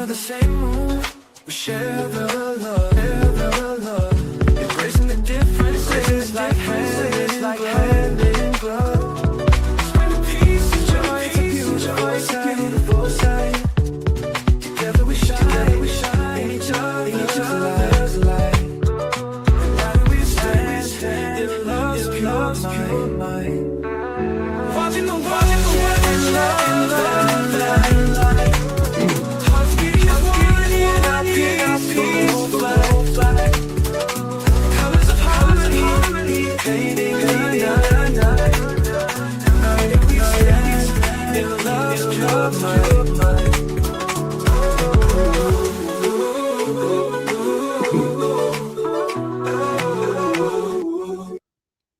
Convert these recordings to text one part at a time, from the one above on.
under the same roof, we share the love, embracing the differences like hand in glove. Spreading peace and joy, it's a beautiful sight. Together we shine in each other's light. And now we stand in love's pure mind. Watching the world in love light. Hearts beating in our peaceful flight. Colors of harmony, painting a night. United we stand in love's pure mind.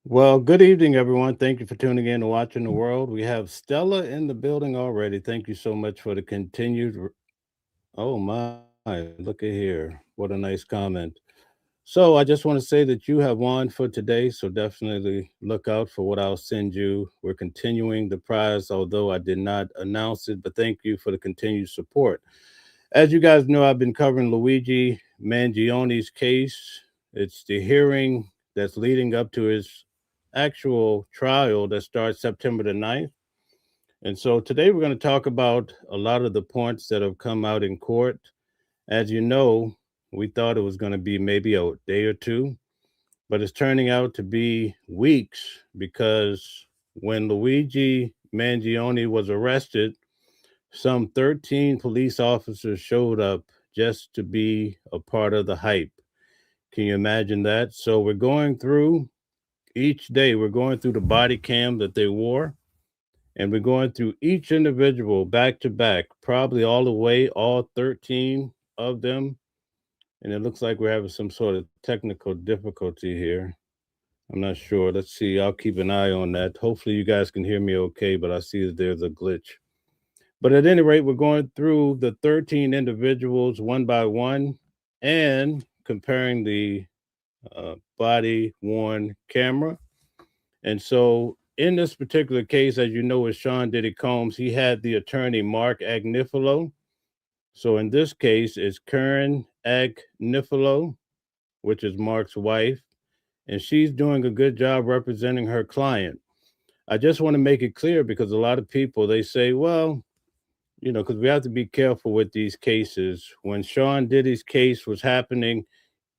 Well, good evening, everyone. Thank you for tuning in and watching the world. We have Stella in the building already. Thank you so much for the Oh my, look at here. What a nice comment. So I just want to say that you have won for today. So definitely look out for what I'll send you. We're continuing the prize, although I did not announce it, but thank you for the continued support. As you guys know, I've been covering Luigi Mangione's case. It's the hearing that's leading up to his actual trial that starts September the 9th. And so today we're going to talk about a lot of the points that have come out in court. As you know, we thought it was going to be maybe a day or two, but it's turning out to be weeks because when Luigi Mangione was arrested, some 13 police officers showed up just to be a part of the hype. Can you imagine that? So we're going through each day, we're going through the body cam that they wore, and we're going through each individual back to back, probably all the way, all 13 of them. And it looks like we're having some sort of technical difficulty here. I'm not sure. Let's see. I'll keep an eye on that. Hopefully, you guys can hear me okay, but I see that there's a glitch. But at any rate, we're going through the 13 individuals one by one and comparing the body worn camera. And so, in this particular case, as you know, with Sean Diddy Combs, he had the attorney Mark Agnifilo. So, in this case, it's Karen Agnifilo, which is Mark's wife, and she's doing a good job representing her client. I just want to make it clear because a lot of people they say, well, because we have to be careful with these cases. When Sean Diddy's case was happening,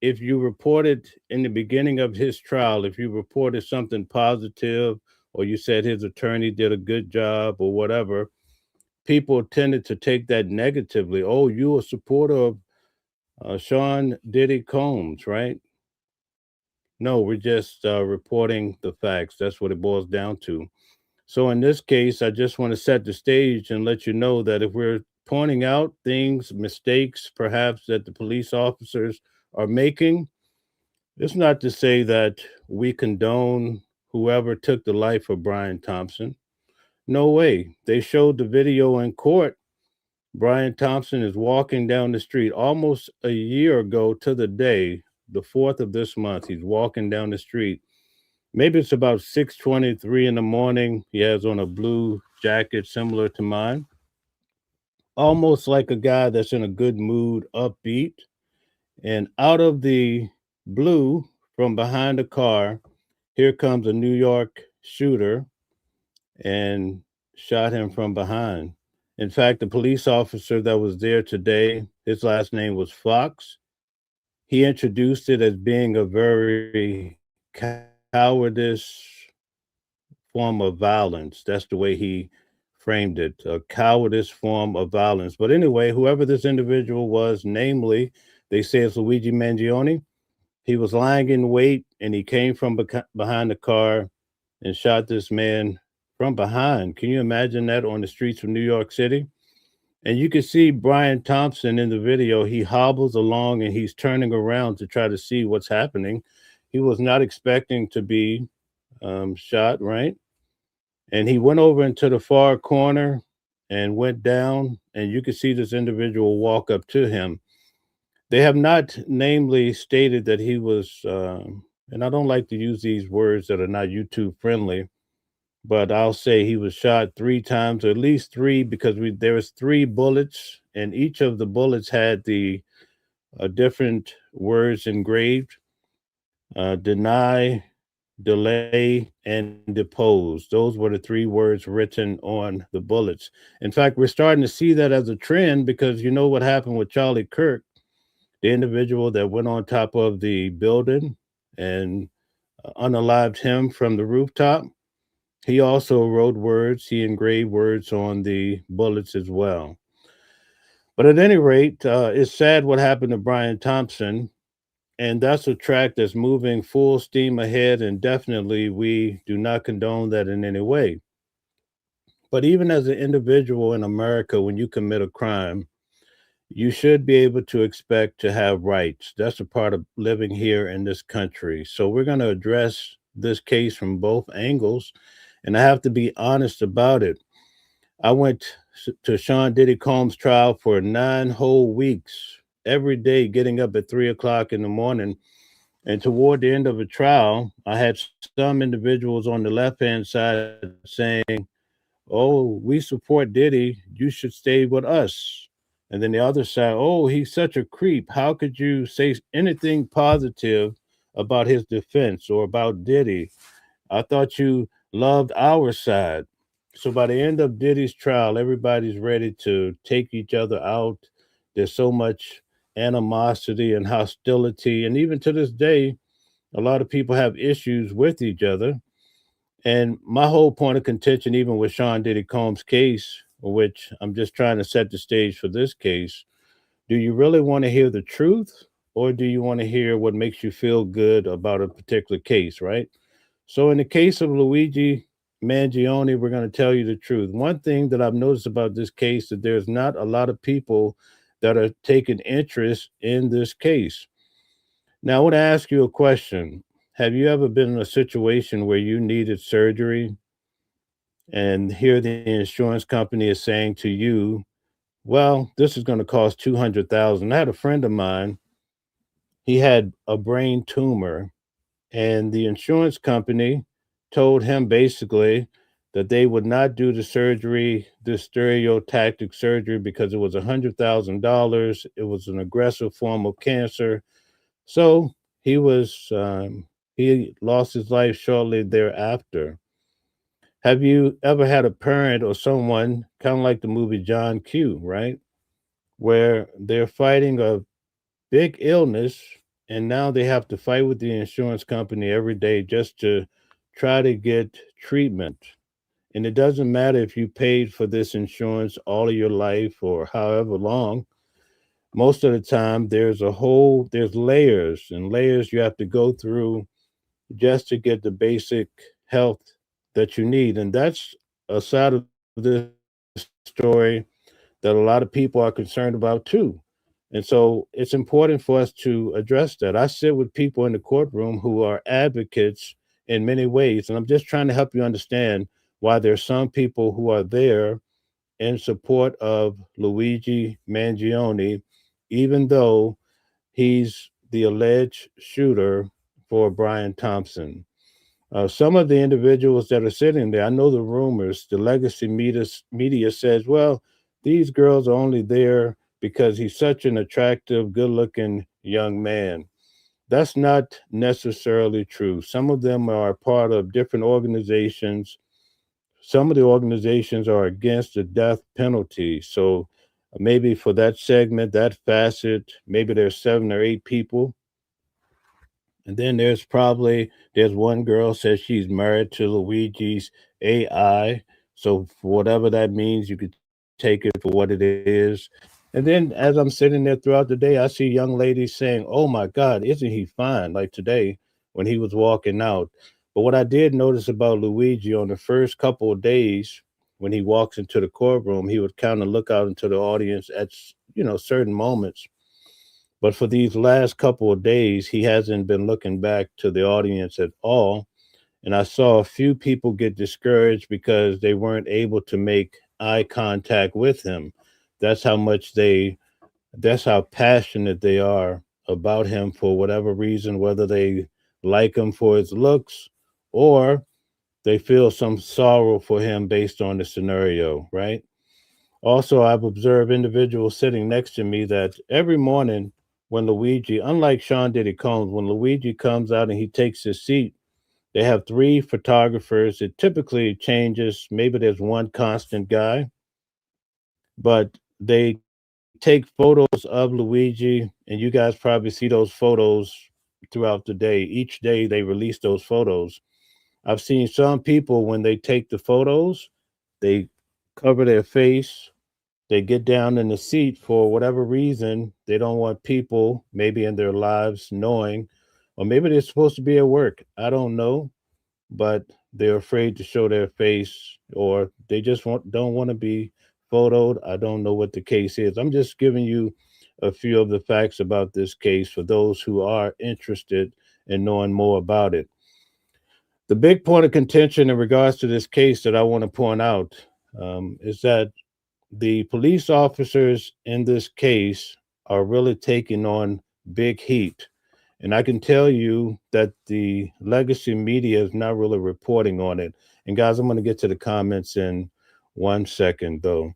if you reported in the beginning of his trial, if you reported something positive or you said his attorney did a good job or whatever, people tended to take that negatively. Oh, you a supporter of Sean Diddy Combs, right? No, we're just reporting the facts. That's what it boils down to. So in this case, I just want to set the stage and let you know that if we're pointing out things, mistakes, perhaps that the police officers are making, it's not to say that we condone whoever took the life of Brian Thompson. No way. They showed the video in court. Brian Thompson is walking down the street almost a year ago to the day, the 4th of this month. He's walking down the street. Maybe it's about 6:23 in the morning. He has on a blue jacket similar to mine. Almost like a guy that's in a good mood, upbeat. And out of the blue, from behind the car, here comes a New York shooter and shot him from behind. In fact, the police officer that was there today, his last name was Fox. He introduced it as being a very cowardice form of violence. That's the way he framed it, a cowardice form of violence. But anyway, whoever this individual was, namely, they say it's Luigi Mangione, he was lying in wait and he came from behind the car and shot this man from behind. Can you imagine that on the streets of New York City? And you can see Brian Thompson in the video. He hobbles along and he's turning around to try to see what's happening. He was not expecting to be shot, right? And he went over into the far corner and went down, and you could see this individual walk up to him. They have not namely stated that he was, and I don't like to use these words that are not YouTube friendly, but I'll say he was shot 3 times, or at least 3, because there was 3 bullets and each of the bullets had the different words engraved: deny, delay, and depose. Those were the three words written on the bullets. In fact, we're starting to see that as a trend because you know what happened with Charlie Kirk, the individual that went on top of the building and unalived him from the rooftop. He also wrote words, he engraved words on the bullets as well. But at any rate, it's sad what happened to Brian Thompson. And that's a track that's moving full steam ahead. And definitely, we do not condone that in any way. But even as an individual in America, when you commit a crime, you should be able to expect to have rights. That's a part of living here in this country. So we're going to address this case from both angles. And I have to be honest about it. I went to Sean Diddy Combs' trial for 9 whole weeks, every day getting up at 3 o'clock in the morning. And toward the end of the trial, I had some individuals on the left hand side saying, "Oh, we support Diddy. You should stay with us." And then the other side, "Oh, he's such a creep. How could you say anything positive about his defense or about Diddy? I thought you loved our side." So by the end of Diddy's trial, everybody's ready to take each other out. There's so much animosity and hostility. And even to this day, a lot of people have issues with each other. And my whole point of contention, even with Sean Diddy Combs' case, which I'm just trying to set the stage for this case, do you really want to hear the truth, or do you want to hear what makes you feel good about a particular case, right? So, in the case of Luigi Mangione, we're going to tell you the truth. One thing that I've noticed about this case that there's not a lot of people that are taking interest in this case. Now, I want to ask you a question. Have you ever been in a situation where you needed surgery and here the insurance company is saying to you, well, this is going to cost 200,000. I had a friend of mine, he had a brain tumor, and the insurance company told him basically that they would not do the surgery, this stereotactic surgery, because it was $100,000. It was an aggressive form of cancer. So he lost his life shortly thereafter. Have you ever had a parent or someone kind of like the movie John Q, right? Where they're fighting a big illness and now they have to fight with the insurance company every day just to try to get treatment. And it doesn't matter if you paid for this insurance all of your life or however long. Most of the time there's layers and layers you have to go through just to get the basic health that you need. And that's a side of this story that a lot of people are concerned about too. And so it's important for us to address that. I sit with people in the courtroom who are advocates in many ways. And I'm just trying to help you understand why there's some people who are there in support of Luigi Mangione, even though he's the alleged shooter for Brian Thompson. Some of the individuals that are sitting there, I know the rumors, the legacy media says, well, these girls are only there because he's such an attractive, good looking young man. That's not necessarily true. Some of them are part of different organizations. Some of the organizations are against the death penalty. So maybe for that segment, that facet, maybe there's 7 or 8 people. And then there's one girl says she's married to Luigi's AI. So for whatever that means, you could take it for what it is. And then as I'm sitting there throughout the day, I see young ladies saying, "Oh my God, isn't he fine?" Like today when he was walking out. But what I did notice about Luigi on the first couple of days when he walks into the courtroom, he would kind of look out into the audience at certain moments. But for these last couple of days, he hasn't been looking back to the audience at all. And I saw a few people get discouraged because they weren't able to make eye contact with him. That's how much that's how passionate they are about him for whatever reason, whether they like him for his looks or they feel some sorrow for him based on the scenario, right? Also, I've observed individuals sitting next to me that every morning when Luigi, unlike Sean Diddy Combs, when Luigi comes out and he takes his seat, they have three photographers. It typically changes. Maybe there's one constant guy, but they take photos of Luigi, and you guys probably see those photos throughout the day. Each day they release those photos. I've seen some people when they take the photos, they cover their face, they get down in the seat for whatever reason. They don't want people, maybe in their lives, knowing, or maybe they're supposed to be at work. I don't know, but they're afraid to show their face, or they just don't want to be photoed. I don't know what the case is. I'm just giving you a few of the facts about this case for those who are interested in knowing more about it. The big point of contention in regards to this case that I want to point out is that the police officers in this case are really taking on big heat. And I can tell you that the legacy media is not really reporting on it. And guys, I'm going to get to the comments in 1 second, though.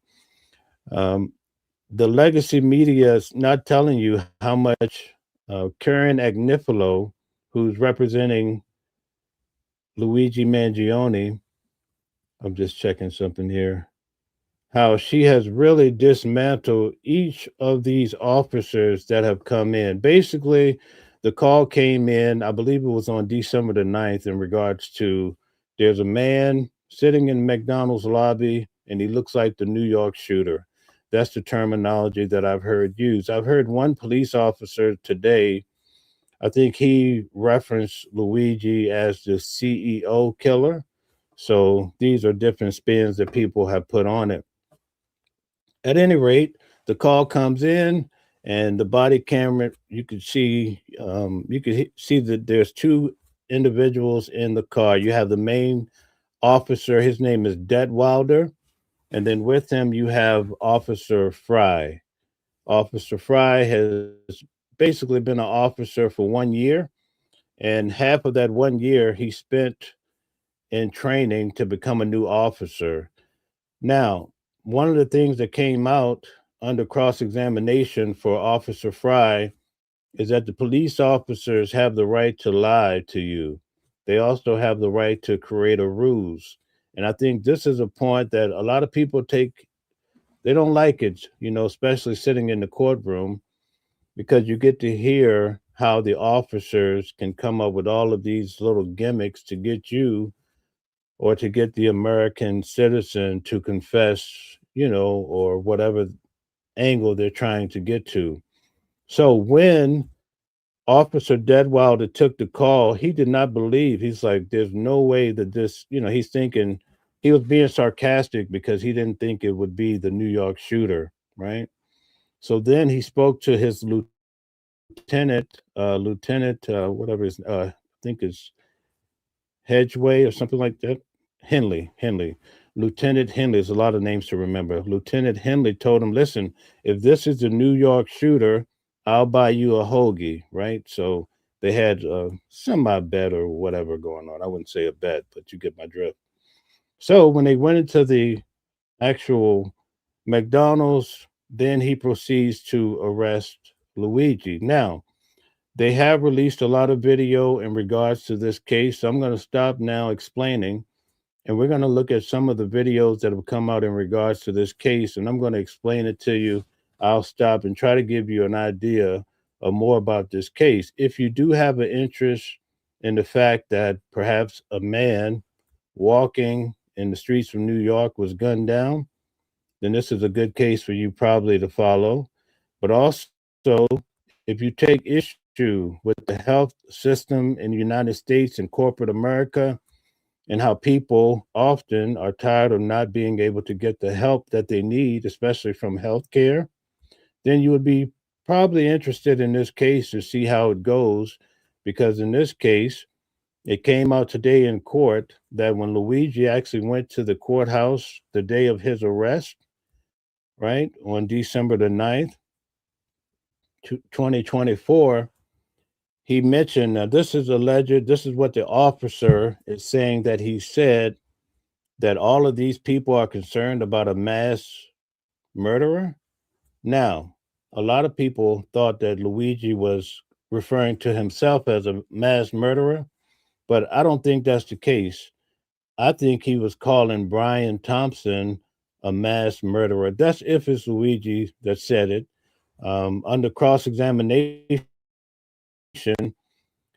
Um, the legacy media is not telling you how much Karen Agnifilo, who's representing Luigi Mangione, I'm just checking something here, how she has really dismantled each of these officers that have come in. Basically, the call came in, I believe it was on December the 9th, in regards to there's a man sitting in McDonald's lobby and he looks like the New York shooter. That's the terminology that I've heard used. I've heard one police officer today, I think he referenced Luigi as the CEO killer. So these are different spins that people have put on it. At any rate, the call comes in, and the body camera, you could see, see that there's two individuals in the car. You have the main officer, his name is Detwilder, and then with him you have Officer Fry. Officer Fry has basically been an officer for 1 year, and half of that 1 year he spent in training to become a new officer. Now, one of the things that came out under cross examination for Officer Fry is that the police officers have the right to lie to you. They also have the right to create a ruse. And I think this is a point that a lot of people take, they don't like it, especially sitting in the courtroom, because you get to hear how the officers can come up with all of these little gimmicks to get you or to get the American citizen to confess, or whatever angle they're trying to get to. So when Officer Deadwilder took the call, he did not believe. He's like, there's no way that this, he's thinking he was being sarcastic because he didn't think it would be the New York shooter, right? So then he spoke to his lieutenant, whatever his, I think is Hedgeway or something like that. Henley. Lieutenant Henley is a lot of names to remember. Lieutenant Henley told him, listen, if this is the New York shooter, I'll buy you a hoagie, right? So they had a semi bet or whatever going on. I wouldn't say a bet, but you get my drift. So when they went into the actual McDonald's, then he proceeds to arrest Luigi. Now, they have released a lot of video in regards to this case. So I'm going to stop now explaining, and we're going to look at some of the videos that have come out in regards to this case, and I'm going to explain it to you. I'll stop and try to give you an idea of more about this case. If you do have an interest in the fact that perhaps a man walking in the streets of New York was gunned down, then this is a good case for you probably to follow. But also, if you take issue with the health system in the United States and corporate America, and how people often are tired of not being able to get the help that they need, especially from healthcare, then you would be probably interested in this case to see how it goes. Because in this case, it came out today in court that when Luigi actually went to the courthouse the day of his arrest, right, on December the 9th, 2024, he mentioned, now this is alleged, this is what the officer is saying that he said, that all of these people are concerned about a mass murderer? Now, a lot of people thought that Luigi was referring to himself as a mass murderer, but I don't think that's the case. I think he was calling Brian Thompson a mass murderer. That's if it's Luigi that said it. Under cross examination,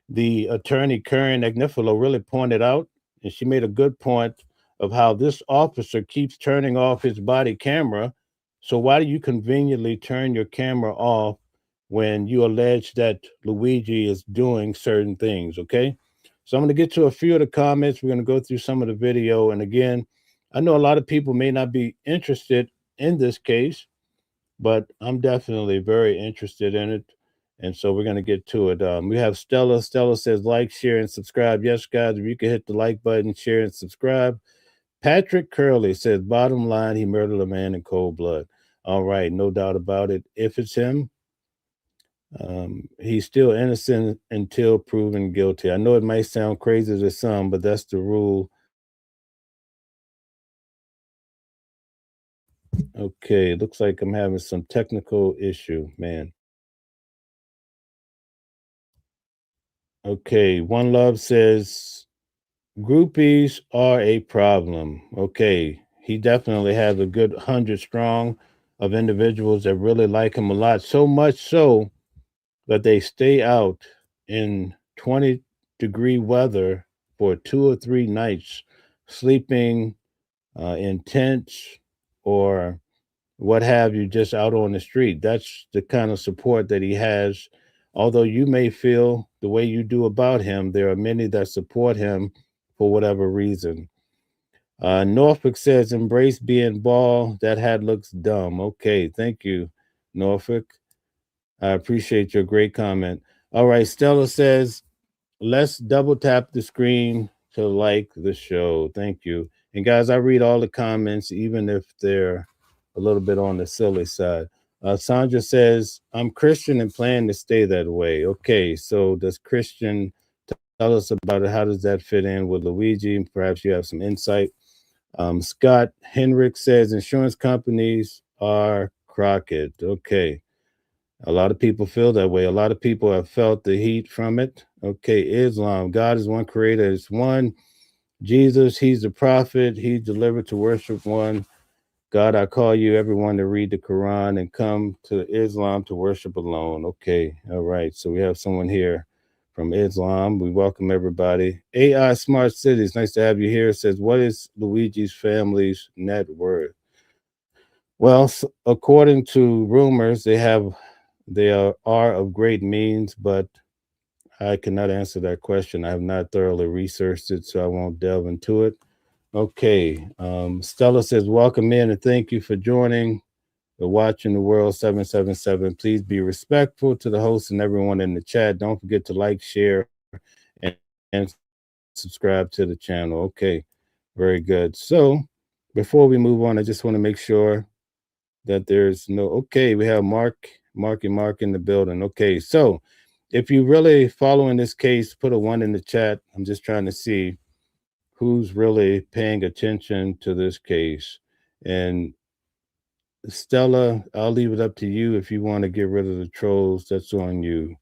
the attorney Karen Agnifilo really pointed out, and she made a good point of how this officer keeps turning off his body camera. So why do you conveniently turn your camera off when you allege that Luigi is doing certain things? Okay. So I'm going to get to a few of the comments. We're going to go through some of the video. And again, I know a lot of people may not be interested in this case, but I'm definitely very interested in it. And so we're going to get to it. We have Stella. Stella says, like, share, and subscribe. Yes, guys, if you could hit the like button, share, and subscribe. Patrick Curley says, bottom line, he murdered a man in cold blood. All right, no doubt about it. If it's him, he's still innocent until proven guilty. I know it might sound crazy to some, but that's the rule. Okay, looks like I'm having some technical issue, man. Okay, One Love says groupies are a problem. Okay, he definitely has a good 100 strong of individuals that really like him a lot, so much so that they stay out in 20-degree weather for 2 or 3 nights, sleeping in tents or what have you, just out on the street. That's the kind of support that he has. Although you may feel the way you do about him, there are many that support him for whatever reason. Norfolk says, embrace being bald. That hat looks dumb. Okay, thank you, Norfolk. I appreciate your great comment. All right, Stella says, let's double tap the screen to like the show. Thank you. And guys, I read all the comments, even if they're a little bit on the silly side. Sandra says, I'm Christian and plan to stay that way. Okay, so does Christian tell us about it? How does that fit in with Luigi? Perhaps you have some insight. Scott Henrik says, insurance companies are crooked. Okay. A lot of people feel that way. A lot of people have felt the heat from it. Okay, Islam. God is one creator. It's one. Jesus, he's the prophet. He's delivered to worship one. God, I call you, everyone, to read the Quran and come to Islam to worship alone. Okay, all right. So we have someone here from Islam. We welcome everybody. AI Smart Cities, nice to have you here. It says, what is Luigi's family's net worth? Well, according to rumors, they are of great means, but I cannot answer that question. I have not thoroughly researched it, so I won't delve into it. Okay. Stella says, welcome in and thank you for joining the Watching the World 777. Please be respectful to the host and everyone in the chat. Don't forget to like, share, and subscribe to the channel. Okay. Very good. So before we move on, I just want to make sure that there's no, okay, we have Mark in the building. Okay, so if you really following this case, put a 1 in the chat. I'm just trying to see who's really paying attention to this case. And Stella, I'll leave it up to you. If you want to get rid of the trolls, that's on you,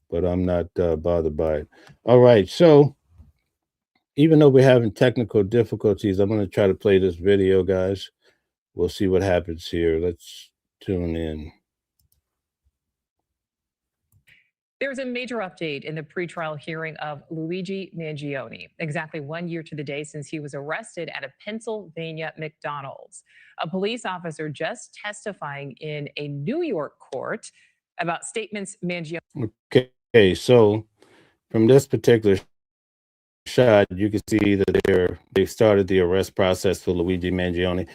but I'm not bothered by it. All right, so even though we're having technical difficulties, I'm going to try to play this video, guys. We'll see what happens here. Let's tune in. There was a major update in the pretrial hearing of Luigi Mangione, exactly 1 year to the day since he was arrested at a Pennsylvania McDonald's. A police officer just testifying in a New York court about statements Mangione. Okay, so from this particular shot, you can see that they've started the arrest process for Luigi Mangione.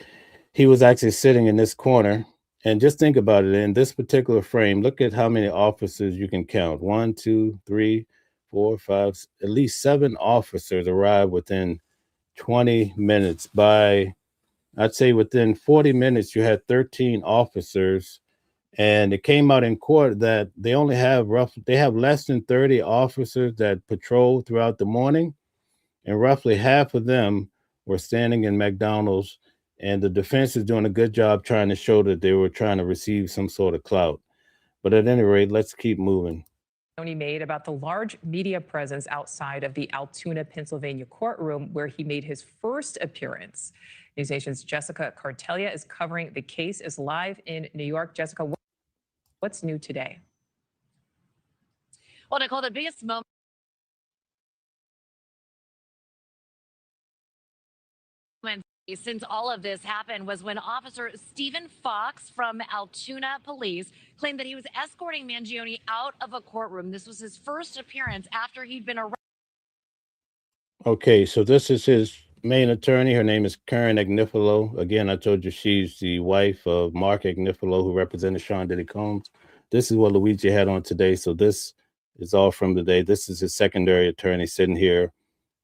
He was actually sitting in this corner. And just think about it, in this particular frame, look at how many officers you can count. 1, 2, 3, 4, 5, at least 7 officers arrived within 20 minutes. I'd say within 40 minutes, you had 13 officers. And it came out in court that they have less than 30 officers that patrol throughout the morning. And roughly half of them were standing in McDonald's and the defense is doing a good job trying to show that they were trying to receive some sort of clout. But at any rate, let's keep moving. He made about the large media presence outside of the Altoona, Pennsylvania courtroom where he made his first appearance. News Nation's Jessica Cartelia is covering the case, is live in New York. Jessica, what's new today? Well, Nicole, the biggest moment since all of this happened was when Officer Stephen Fox from Altoona Police claimed that he was escorting Mangione out of a courtroom. This was his first appearance after he'd been arrested. Okay, so this is his main attorney. Her name is Karen Agnifilo. Again, I told you she's the wife of Mark Agnifilo, who represented Sean Diddy Combs. This is what Luigi had on today. So this is all from today. This is his secondary attorney sitting here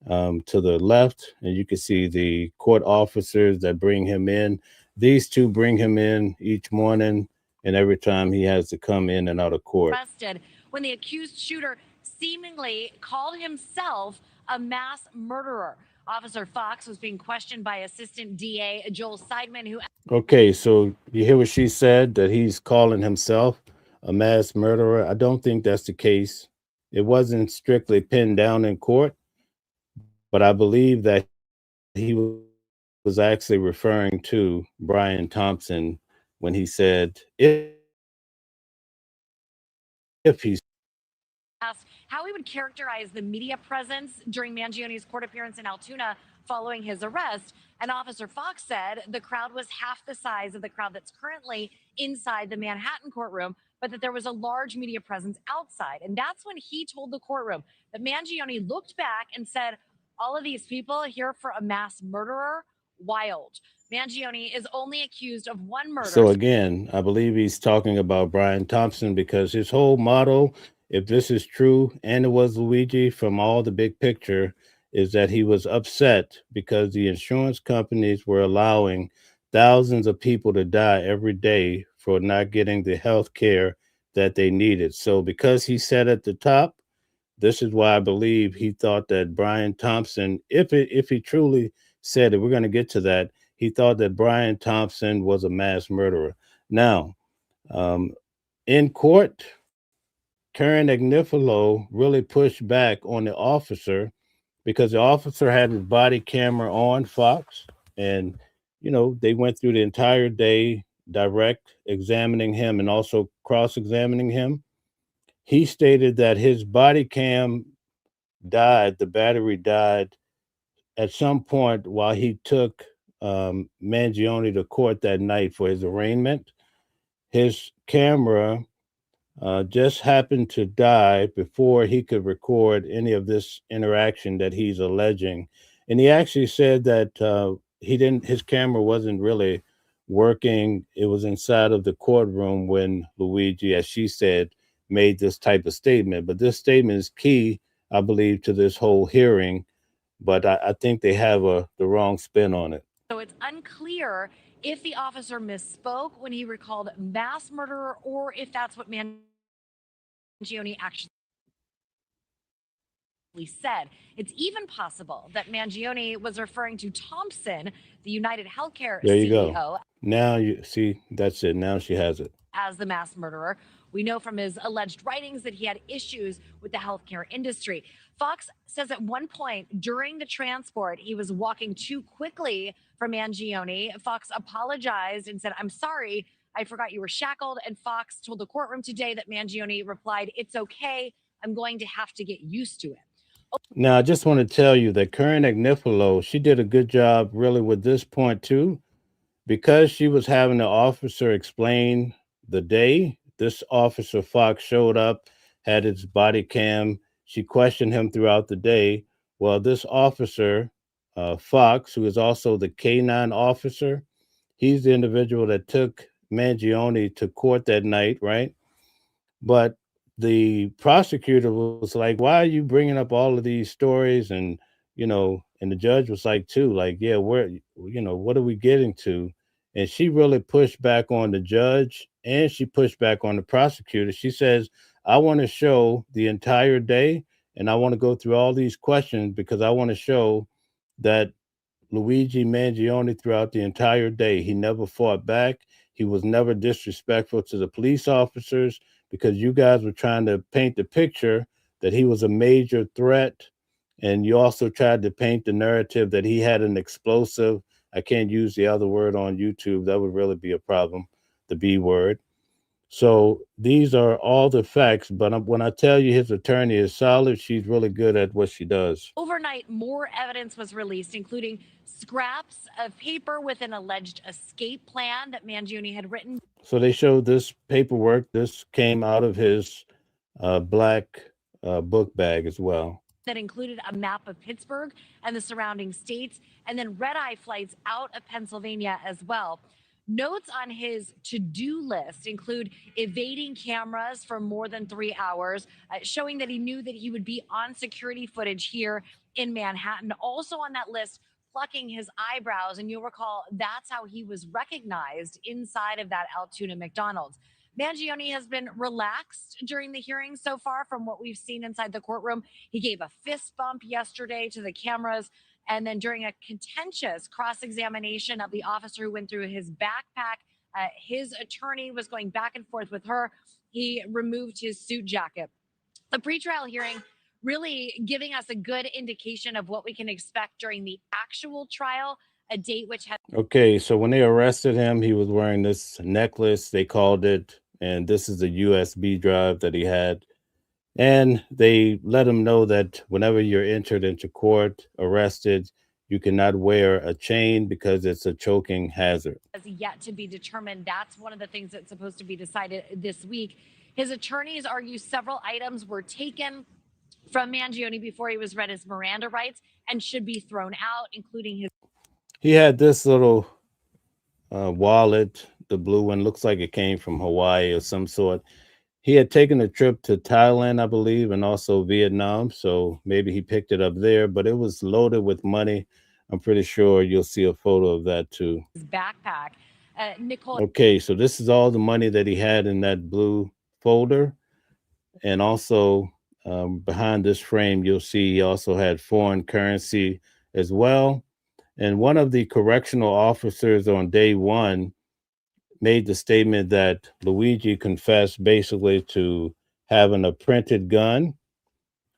to the left, and you can see the court officers that bring him in. These two bring him in each morning, and every time he has to come in and out of court. Arrested when the accused shooter seemingly called himself a mass murderer. Officer Fox was being questioned by Assistant DA Joel Seidman, who. Okay, so you hear what she said, that he's calling himself a mass murderer. I don't think that's the case. It wasn't strictly pinned down in court, but I believe that he was actually referring to Brian Thompson when he said if he's Asked how he would characterize the media presence during Mangione's court appearance in Altoona following his arrest. And Officer Fox said the crowd was half the size of the crowd that's currently inside the Manhattan courtroom, but that there was a large media presence outside. And that's when he told the courtroom that Mangione looked back and said, all of these people here for a mass murderer? Wild. Mangione is only accused of one murder. So again, I believe he's talking about Brian Thompson, because his whole motto, if this is true, and it was Luigi from all the big picture, is that he was upset because the insurance companies were allowing thousands of people to die every day for not getting the health care that they needed. So because he said at the top, this is why I believe he thought that Brian Thompson, if he truly said it, we're going to get to that, he thought that Brian Thompson was a mass murderer. Now, in court, Karen Agnifilo really pushed back on the officer, because the officer had his body camera on Fox, and they went through the entire day direct examining him and also cross-examining him. He stated that his body cam died, the battery died at some point while he took Mangione to court that night for his arraignment. His camera just happened to die before he could record any of this interaction that he's alleging. And he actually said that his camera wasn't really working. It was inside of the courtroom when Luigi, as she said, made this type of statement. But this statement is key, I believe, to this whole hearing. But I think they have the wrong spin on it. So it's unclear if the officer misspoke when he recalled mass murderer, or if that's what Mangione actually said. It's even possible that Mangione was referring to Thompson, the United Healthcare There you CEO. go. Now you see, that's it. Now she has it. As the mass murderer. We know from his alleged writings that he had issues with the healthcare industry. Fox says at one point during the transport, he was walking too quickly for Mangione. Fox apologized and said, "I'm sorry, I forgot you were shackled." And Fox told the courtroom today that Mangione replied, "It's okay. I'm going to have to get used to it." Now, I just want to tell you that Karen Agnifilo, she did a good job really with this point too, because she was having the officer explain the day. This officer Fox showed up, had his body cam. She questioned him throughout the day. Well, this officer, Fox, who is also the K9 officer, he's the individual that took Mangione to court that night, right? But the prosecutor was like, "Why are you bringing up all of these stories?" And the judge was like, too, like, "Yeah, what are we getting to?" And she really pushed back on the judge, and she pushed back on the prosecutor. She says, "I want to show the entire day, and I want to go through all these questions because I want to show that Luigi Mangione throughout the entire day. He never fought back. He was never disrespectful to the police officers because you guys were trying to paint the picture that he was a major threat. And you also tried to paint the narrative that he had an explosive. I can't use the other word on YouTube. That would really be a problem, the B word. So these are all the facts. But when I tell you his attorney is solid, she's really good at what she does. Overnight, more evidence was released, including scraps of paper with an alleged escape plan that Mangione had written. So they showed this paperwork. This came out of his black book bag as well. That included a map of Pittsburgh and the surrounding states, and then red-eye flights out of Pennsylvania as well. Notes on his to-do list include evading cameras for more than 3 hours, showing that he knew that he would be on security footage here in Manhattan. Also on that list, plucking his eyebrows, and you'll recall that's how he was recognized inside of that Altoona McDonald's. Mangione has been relaxed during the hearing so far from what we've seen inside the courtroom. He gave a fist bump yesterday to the cameras. And then during a contentious cross-examination of the officer who went through his backpack, his attorney was going back and forth with her. He removed his suit jacket. The pretrial hearing really giving us a good indication of what we can expect during the actual trial, a date which had... Okay, so when they arrested him, he was wearing this necklace, they called it, and this is a USB drive that he had. And they let him know that whenever you're entered into court, arrested, you cannot wear a chain because it's a choking hazard. Has yet to be determined. That's one of the things that's supposed to be decided this week. His attorneys argue several items were taken from Mangione before he was read his Miranda rights and should be thrown out, including his... He had this little wallet, the blue one, looks like it came from Hawaii or some sort. He had taken a trip to Thailand, I believe, and also Vietnam. So maybe he picked it up there, but it was loaded with money. I'm pretty sure you'll see a photo of that too. His backpack. Nicole. Okay, so this is all the money that he had in that blue folder. And also behind this frame, you'll see he also had foreign currency as well. And one of the correctional officers on day one made the statement that Luigi confessed basically to having a printed gun,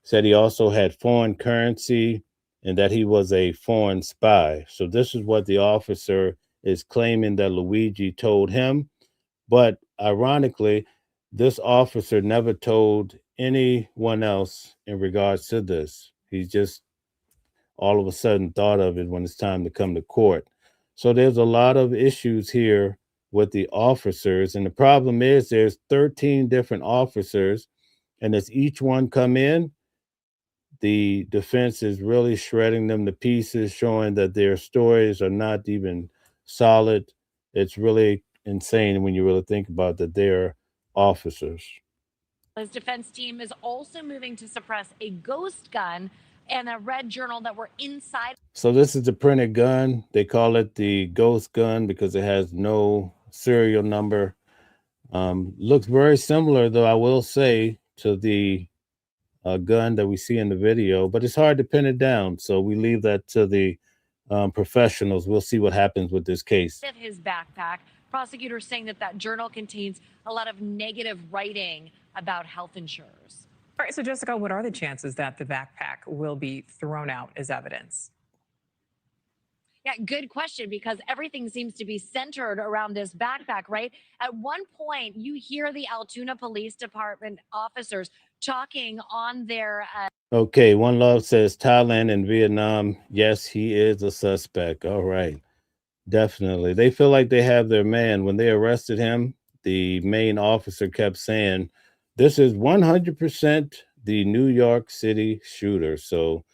said he also had foreign currency, and that he was a foreign spy. So this is what the officer is claiming that Luigi told him. But ironically, this officer never told anyone else in regards to this. He just all of a sudden thought of it when it's time to come to court. So there's a lot of issues here with the officers. And the problem is there's 13 different officers, and as each one come in, the defense is really shredding them to pieces, showing that their stories are not even solid. It's really insane when you really think about that they're officers. His defense team is also moving to suppress a ghost gun and a red journal that were inside. So this is the printed gun. They call it the ghost gun because it has no serial number. Looks very similar, though, I will say, to the gun that we see in the video, but it's hard to pin it down. So we leave that to the professionals. We'll see what happens with this case. His backpack, prosecutors saying that that journal contains a lot of negative writing about health insurers. All right, so Jessica, what are the chances that the backpack will be thrown out as evidence? Yeah, good question, because everything seems to be centered around this backpack, right? At one point, you hear the Altoona Police Department officers talking on their... Okay, One Love says Thailand and Vietnam. Yes, he is a suspect. All right, definitely. They feel like they have their man. When they arrested him, the main officer kept saying, this is 100% the New York City shooter. So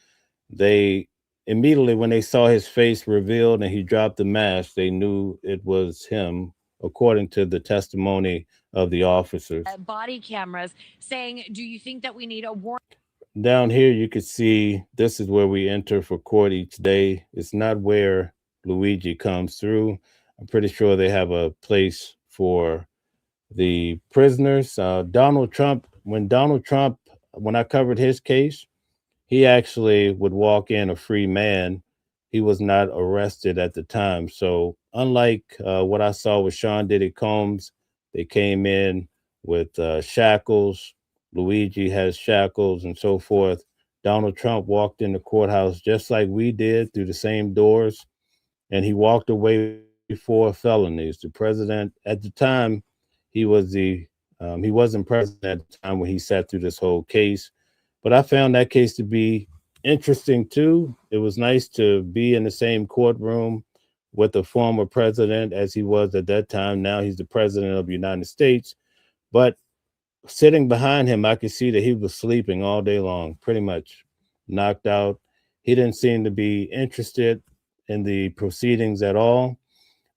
they immediately, when they saw his face revealed and he dropped the mask, they knew it was him, according to the testimony of the officers. Body cameras saying, do you think that we need a warrant? Down here, you can see this is where we enter for court each day. It's not where Luigi comes through. I'm pretty sure they have a place for the prisoners. Donald Trump, when I covered his case, he actually would walk in a free man he was not arrested at the time. So unlike what I saw with Sean Diddy Combs, they came in with shackles. Luigi has shackles and so forth. Donald Trump walked in the courthouse just like we did through the same doors, and he walked away four felonies. The president at the time, he wasn't president at the time when he sat through this whole case, but I found that case to be interesting too. It was nice to be in the same courtroom with the former president as he was at that time. Now he's the president of the United States, but sitting behind him, I could see that he was sleeping all day long, pretty much knocked out. He didn't seem to be interested in the proceedings at all.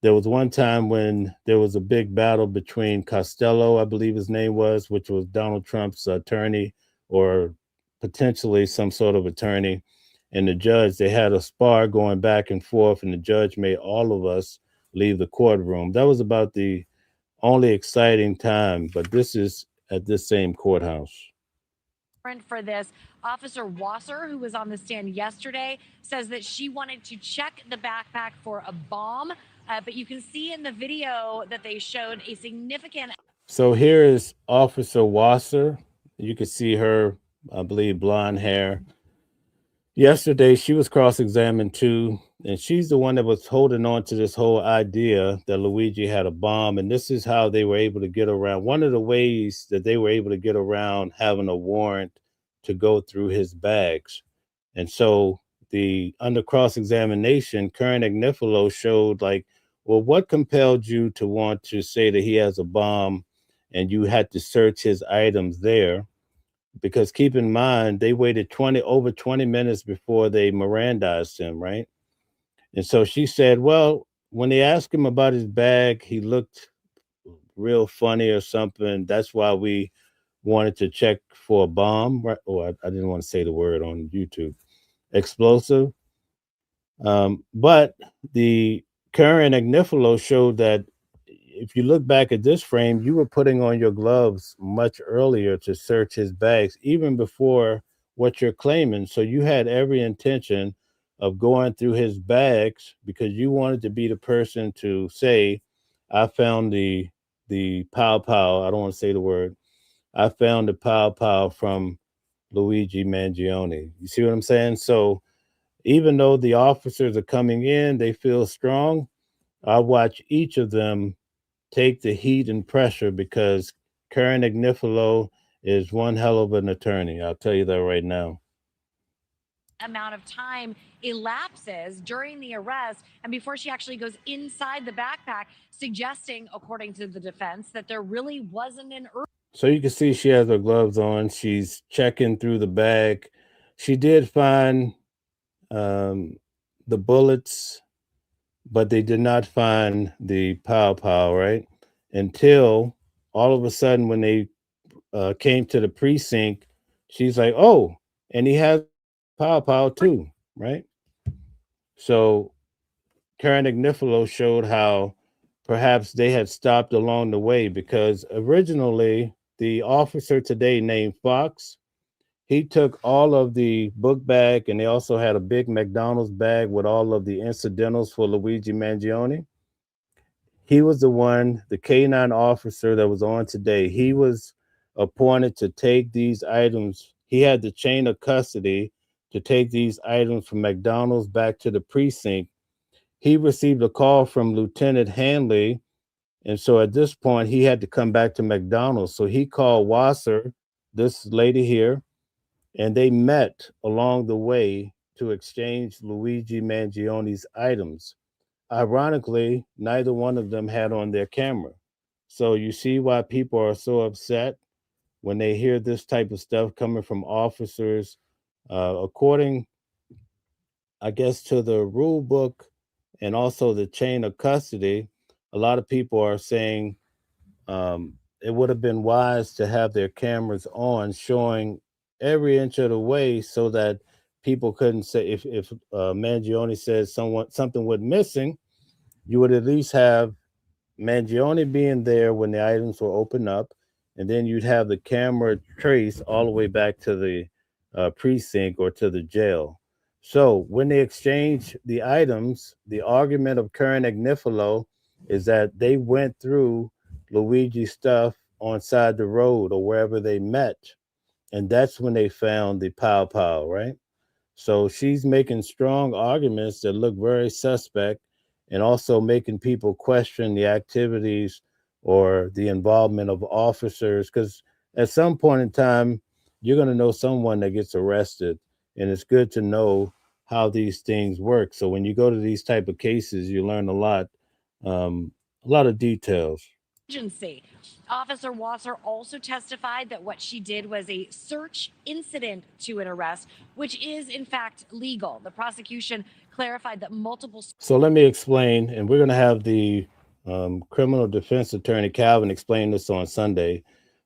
There was one time when there was a big battle between Costello, I believe his name was, which was Donald Trump's attorney or potentially some sort of attorney, and the judge. They had a spar going back and forth, and the judge made all of us leave the courtroom. That was about the only exciting time, but this is at this same courthouse. For this, Officer Wasser, who was on the stand yesterday, says that she wanted to check the backpack for a bomb, but you can see in the video that they showed a significant. So here is Officer Wasser. You can see her, I believe, blonde hair. Yesterday, she was cross-examined too, and she's the one that was holding on to this whole idea that Luigi had a bomb, and this is how they were able to get around. One of the ways that they were able to get around having a warrant to go through his bags. And so the under cross-examination, Karen Agnifilo showed like, well, what compelled you to want to say that he has a bomb and you had to search his items there? Because keep in mind, they waited over 20 minutes before they Mirandized him, right? And so she said, well, when they asked him about his bag, he looked real funny or something. That's why we wanted to check for a bomb, right? Or I didn't want to say the word on YouTube, explosive. But the Karen Agnifilo showed that if you look back at this frame, you were putting on your gloves much earlier to search his bags, even before what you're claiming. So you had every intention of going through his bags because you wanted to be the person to say, I found the pow pow. I don't want to say the word. I found the pow pow from Luigi Mangione. You see what I'm saying? So even though the officers are coming in, they feel strong. I watch each of them take the heat and pressure because Karen Agnifilo is one hell of an attorney. I'll tell you that right now. Amount of time elapses during the arrest and before she actually goes inside the backpack, suggesting, according to the defense, that there really wasn't an urgency. So you can see she has her gloves on. She's checking through the bag. She did find the bullets, but they did not find the pow pow, right? Until all of a sudden, when they came to the precinct, she's like, oh, and he has pow pow too, right? So Karen Agnifilo showed how perhaps they had stopped along the way because originally the officer today named Fox, he took all of the book bag and they also had a big McDonald's bag with all of the incidentals for Luigi Mangione. He was the one, the K9 officer that was on today. He was appointed to take these items. He had the chain of custody to take these items from McDonald's back to the precinct. He received a call from Lieutenant Hanley. And so at this point, he had to come back to McDonald's. So he called Wasser, this lady here, and they met along the way to exchange Luigi Mangione's items. Ironically, neither one of them had on their camera. So you see why people are so upset when they hear this type of stuff coming from officers. According, I guess, to the rule book and also the chain of custody, a lot of people are saying it would have been wise to have their cameras on showing every inch of the way so that people couldn't say if Mangione says something went missing, you would at least have Mangione being there when the items were opened up, and then you'd have the camera trace all the way back to the precinct or to the jail. So when they exchange the items, the argument of Karen Agnifilo is that they went through Luigi's stuff on side the road or wherever they met, and that's when they found the pow pow, right? So she's making strong arguments that look very suspect and also making people question the activities or the involvement of officers. Because at some point in time, you're going to know someone that gets arrested. And it's good to know how these things work. So when you go to these type of cases, you learn a lot of details. Agency. Officer Wasser also testified that what she did was a search incident to an arrest, which is in fact legal. The prosecution clarified that multiple. So let me explain, and we're going to have the criminal defense attorney Calvin explain this on Sunday.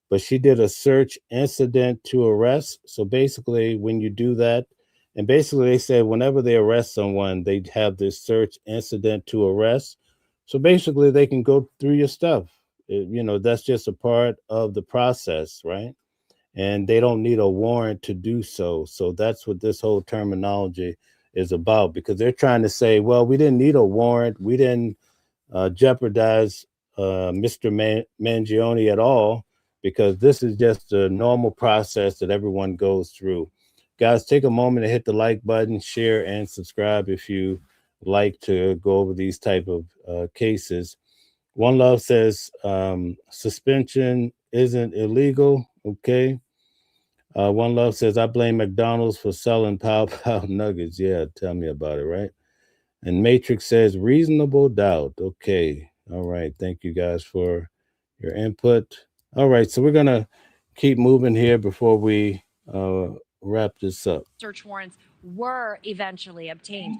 But she did a search incident to arrest. So basically, when you do that, and basically they said whenever they arrest someone, they have this search incident to arrest. So basically, they can go through your stuff. That's just a part of the process, right? And they don't need a warrant to do so. So that's what this whole terminology is about, because they're trying to say, well, we didn't need a warrant. We didn't jeopardize Mr. Mangione at all, because this is just a normal process that everyone goes through. Guys, take a moment to hit the like button, share, and subscribe if you like to go over these type of cases. One Love says suspension isn't illegal. Okay. One Love says, I blame McDonald's for selling Pow Pow nuggets. Yeah, tell me about it, right? And Matrix says, reasonable doubt. Okay. All right. Thank you guys for your input. All right. So we're going to keep moving here before we wrap this up. Search warrants were eventually obtained.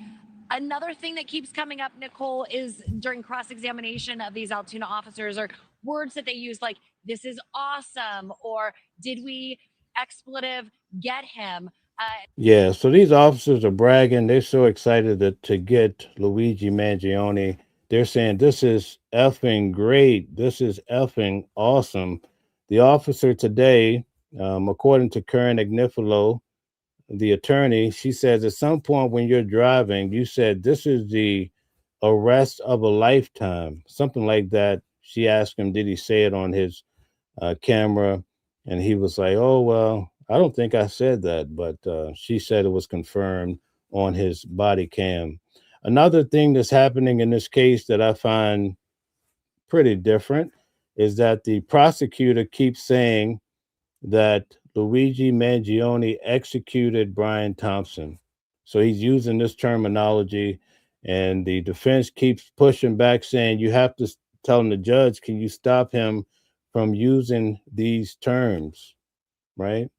Another thing that keeps coming up, Nicole, is during cross-examination of these Altoona officers are words that they use like, this is awesome, or did we expletive get him? Yeah, so these officers are bragging. They're so excited to get Luigi Mangione. They're saying, this is effing great. This is effing awesome. The officer today, according to Karen Agnifilo, the attorney, she says at some point when you're driving, you said, this is the arrest of a lifetime, something like that. She asked him, did he say it on his camera? And he was like, oh, well, I don't think I said that, but she said it was confirmed on his body cam. Another thing that's happening in this case that I find pretty different is that the prosecutor keeps saying that Luigi Mangione executed Brian Thompson. So he's using this terminology, and the defense keeps pushing back, saying you have to tell the judge, can you stop him from using these terms, right?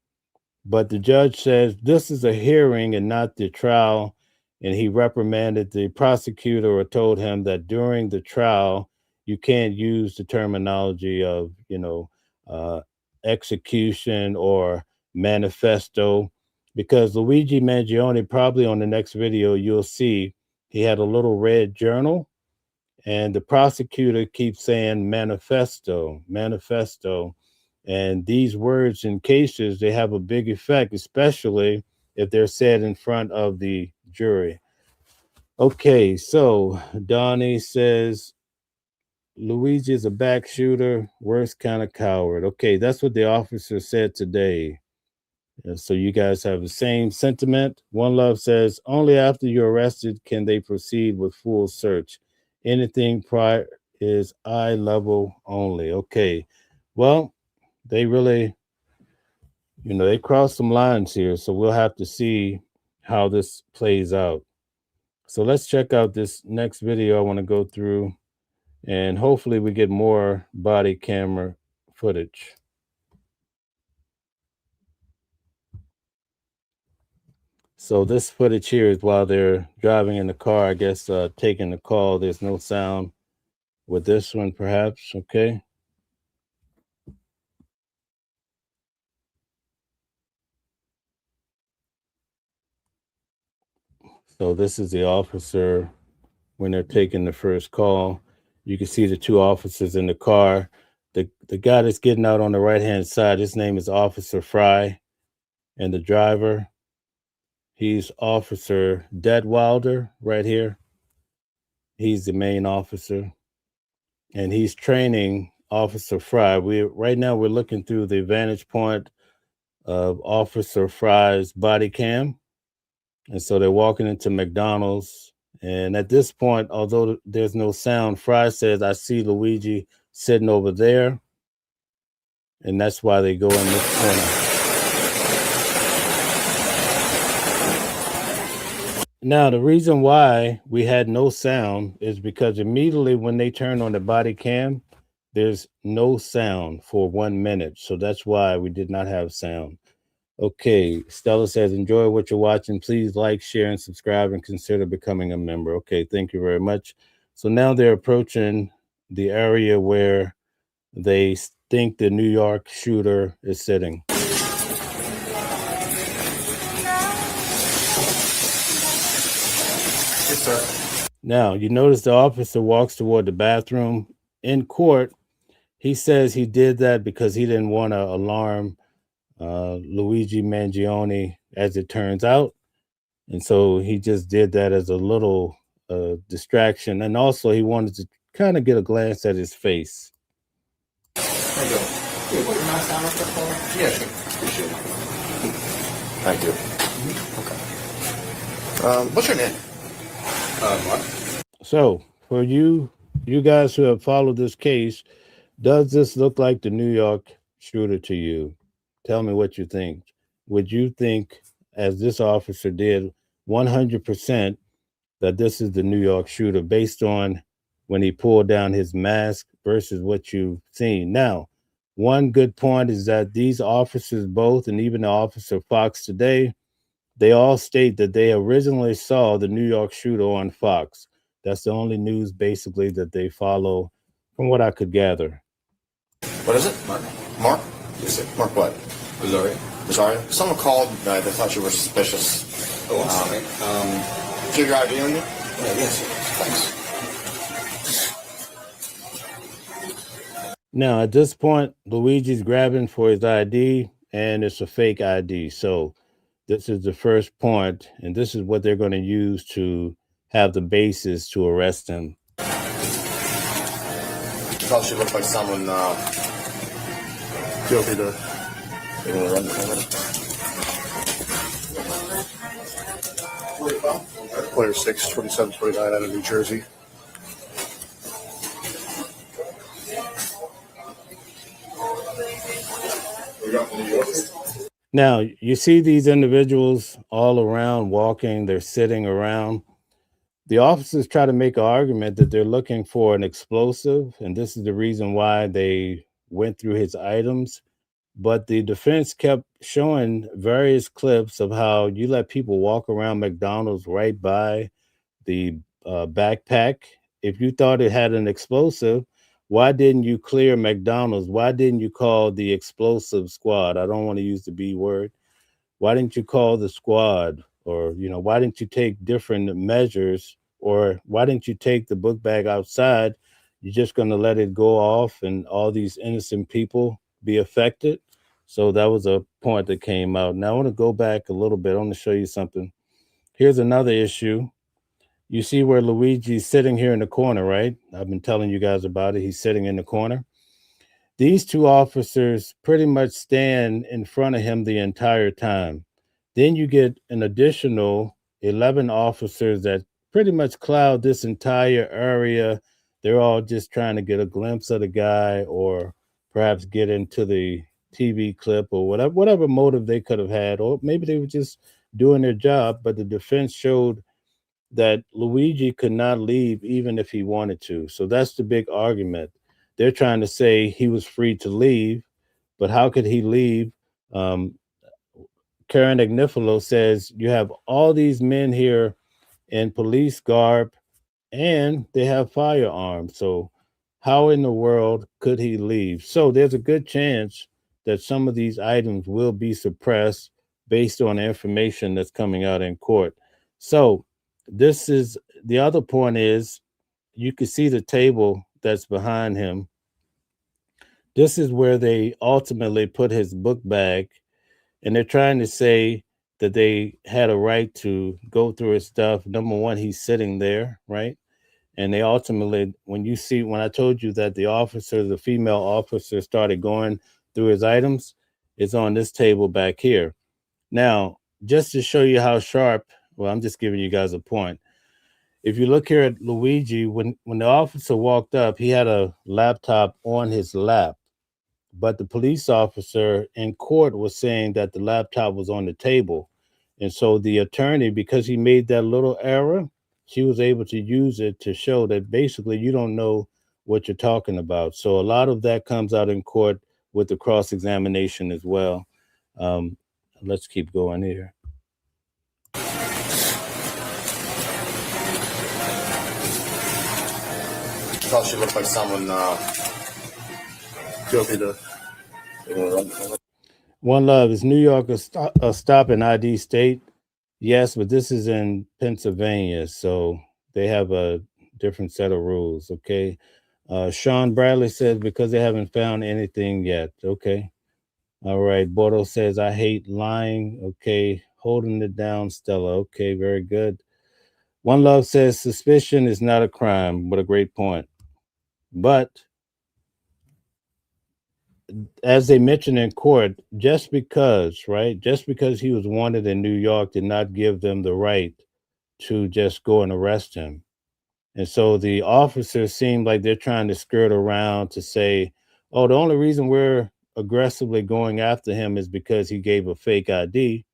But the judge says this is a hearing and not the trial. And he reprimanded the prosecutor or told him that during the trial, you can't use the terminology of, uh, execution or manifesto, because Luigi Mangione, probably on the next video, you'll see he had a little red journal, and the prosecutor keeps saying manifesto, manifesto. And these words in cases, they have a big effect, especially if they're said in front of the jury. Okay, so Donnie says Luigi is a back shooter, worst kind of coward. Okay, that's what the officer said today. So you guys have the same sentiment. One Love says only after you're arrested can they proceed with full search. Anything prior is eye level only. Okay, well, they really, they crossed some lines here. So we'll have to see how this plays out. So let's check out this next video I want to go through, and hopefully we get more body camera footage. So this footage here is while they're driving in the car, I guess, taking the call. There's no sound with this one, perhaps. Okay. So this is the officer when they're taking the first call. You can see the two officers in the car. The guy that's getting out on the right-hand side, his name is Officer Fry, and the driver, He's Officer Detwilder right here. He's the main officer, and he's training Officer Fry. Right now we're looking through the vantage point of Officer Fry's body cam. And so they're walking into McDonald's. And at this point, although there's no sound, Fry says, I see Luigi sitting over there. And that's why they go in this corner. Now, the reason why we had no sound is because immediately when they turn on the body cam, there's no sound for 1 minute. So that's why we did not have sound. Okay, Stella says, enjoy what you're watching. Please like, share, and subscribe, and consider becoming a member. Okay, thank you very much. So now they're approaching the area where they think the New York shooter is sitting. Yes, sir. Now, you notice the officer walks toward the bathroom. In court, he says he did that because he didn't want to alarm Luigi Mangione, as it turns out. And so he just did that as a little distraction. And also he wanted to kind of get a glance at his face. How you doing? Yeah, put your mask down real quick for me. Yeah, sure. Appreciate it. Thank you. Okay. What's your name? Mark. So for you guys who have followed this case, does this look like the New York shooter to you? Tell me what you think. Would you think, as this officer did, 100% that this is the New York shooter based on when he pulled down his mask versus what you've seen? Now, one good point is that these officers both, and even the officer Fox today, they all state that they originally saw the New York shooter on Fox. That's the only news basically that they follow from what I could gather. What is it? Mark. Mark? Yes, sir. Mark what? Rosario. Rosario? Someone called. They thought you were suspicious. Oh, I'm sorry. Do you have your ID on you? Yeah, yes, sir. Thanks. Now, at this point, Luigi's grabbing for his ID, and it's a fake ID. So this is the first point, and this is what they're going to use to have the basis to arrest him. Probably should look like someone guilty to run the camera. Player 6, 2729 out of New Jersey. Now, you see these individuals all around walking, they're sitting around. The officers try to make an argument that they're looking for an explosive, and this is the reason why they went through his items. But the defense kept showing various clips of how you let people walk around McDonald's right by the backpack. If you thought it had an explosive, why didn't you clear McDonald's? Why didn't you call the explosive squad? I don't want to use the B word. Why didn't you call the squad? Or, why didn't you take different measures? Or why didn't you take the book bag outside? You're just going to let it go off and all these innocent people be affected? So that was a point that came out. Now I want to go back a little bit. I want to show you something. Here's another issue. You see where Luigi's sitting here in the corner, right? I've been telling you guys about it. He's sitting in the corner. These two officers pretty much stand in front of him the entire time. Then you get an additional 11 officers that pretty much cloud this entire area. They're all just trying to get a glimpse of the guy or perhaps get into the TV clip or whatever motive they could have had, or maybe they were just doing their job. But the defense showed that Luigi could not leave even if he wanted to. So that's the big argument. They're trying to say he was free to leave, but how could he leave? Karen Agnifilo says you have all these men here in police garb and they have firearms. So how in the world could he leave? So there's a good chance that some of these items will be suppressed based on the information that's coming out in court. So this is the other point is you can see the table that's behind him. This is where they ultimately put his book bag, and they're trying to say that they had a right to go through his stuff. Number one, he's sitting there, right? And they ultimately, when I told you that the female officer started going through his items, it's on this table back here. Now, just to show you how sharp, well, I'm just giving you guys a point. If you look here at Luigi, when the officer walked up, he had a laptop on his lap. But the police officer in court was saying that the laptop was on the table. And so the attorney, because he made that little error, she was able to use it to show that basically you don't know what you're talking about. So a lot of that comes out in court with the cross-examination as well. Let's keep going here. Thought she looked like someone guilty to. One Love, is New York a stop and ID state? Yes, but this is in Pennsylvania, so they have a different set of rules. Okay. Sean Bradley says because they haven't found anything yet. Okay. All right. Bordeaux says I hate lying. Okay. Holding it down, Stella. Okay, very good. One Love says suspicion is not a crime. What a great point. But as they mentioned in court, just because he was wanted in New York did not give them the right to just go and arrest him. And so the officers seem like they're trying to skirt around to say, oh, the only reason we're aggressively going after him is because he gave a fake ID.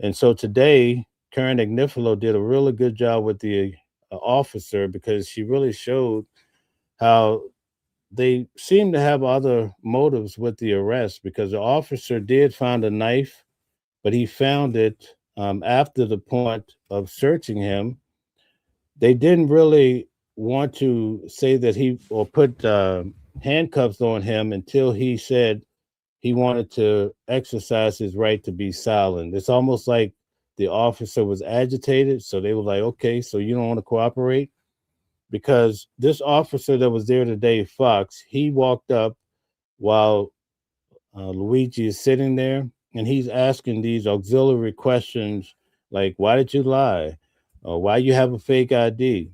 And so today, Karen Agnifilo did a really good job with the officer because she really showed how they seem to have other motives with the arrest, because the officer did find a knife, but he found it after the point of searching him. They didn't really want to say that put handcuffs on him until he said he wanted to exercise his right to be silent. It's almost like the officer was agitated. So they were like, okay, so you don't want to cooperate? Because this officer that was there today, Fox, he walked up while Luigi is sitting there, and he's asking these auxiliary questions like, why did you lie? Or why you have a fake ID?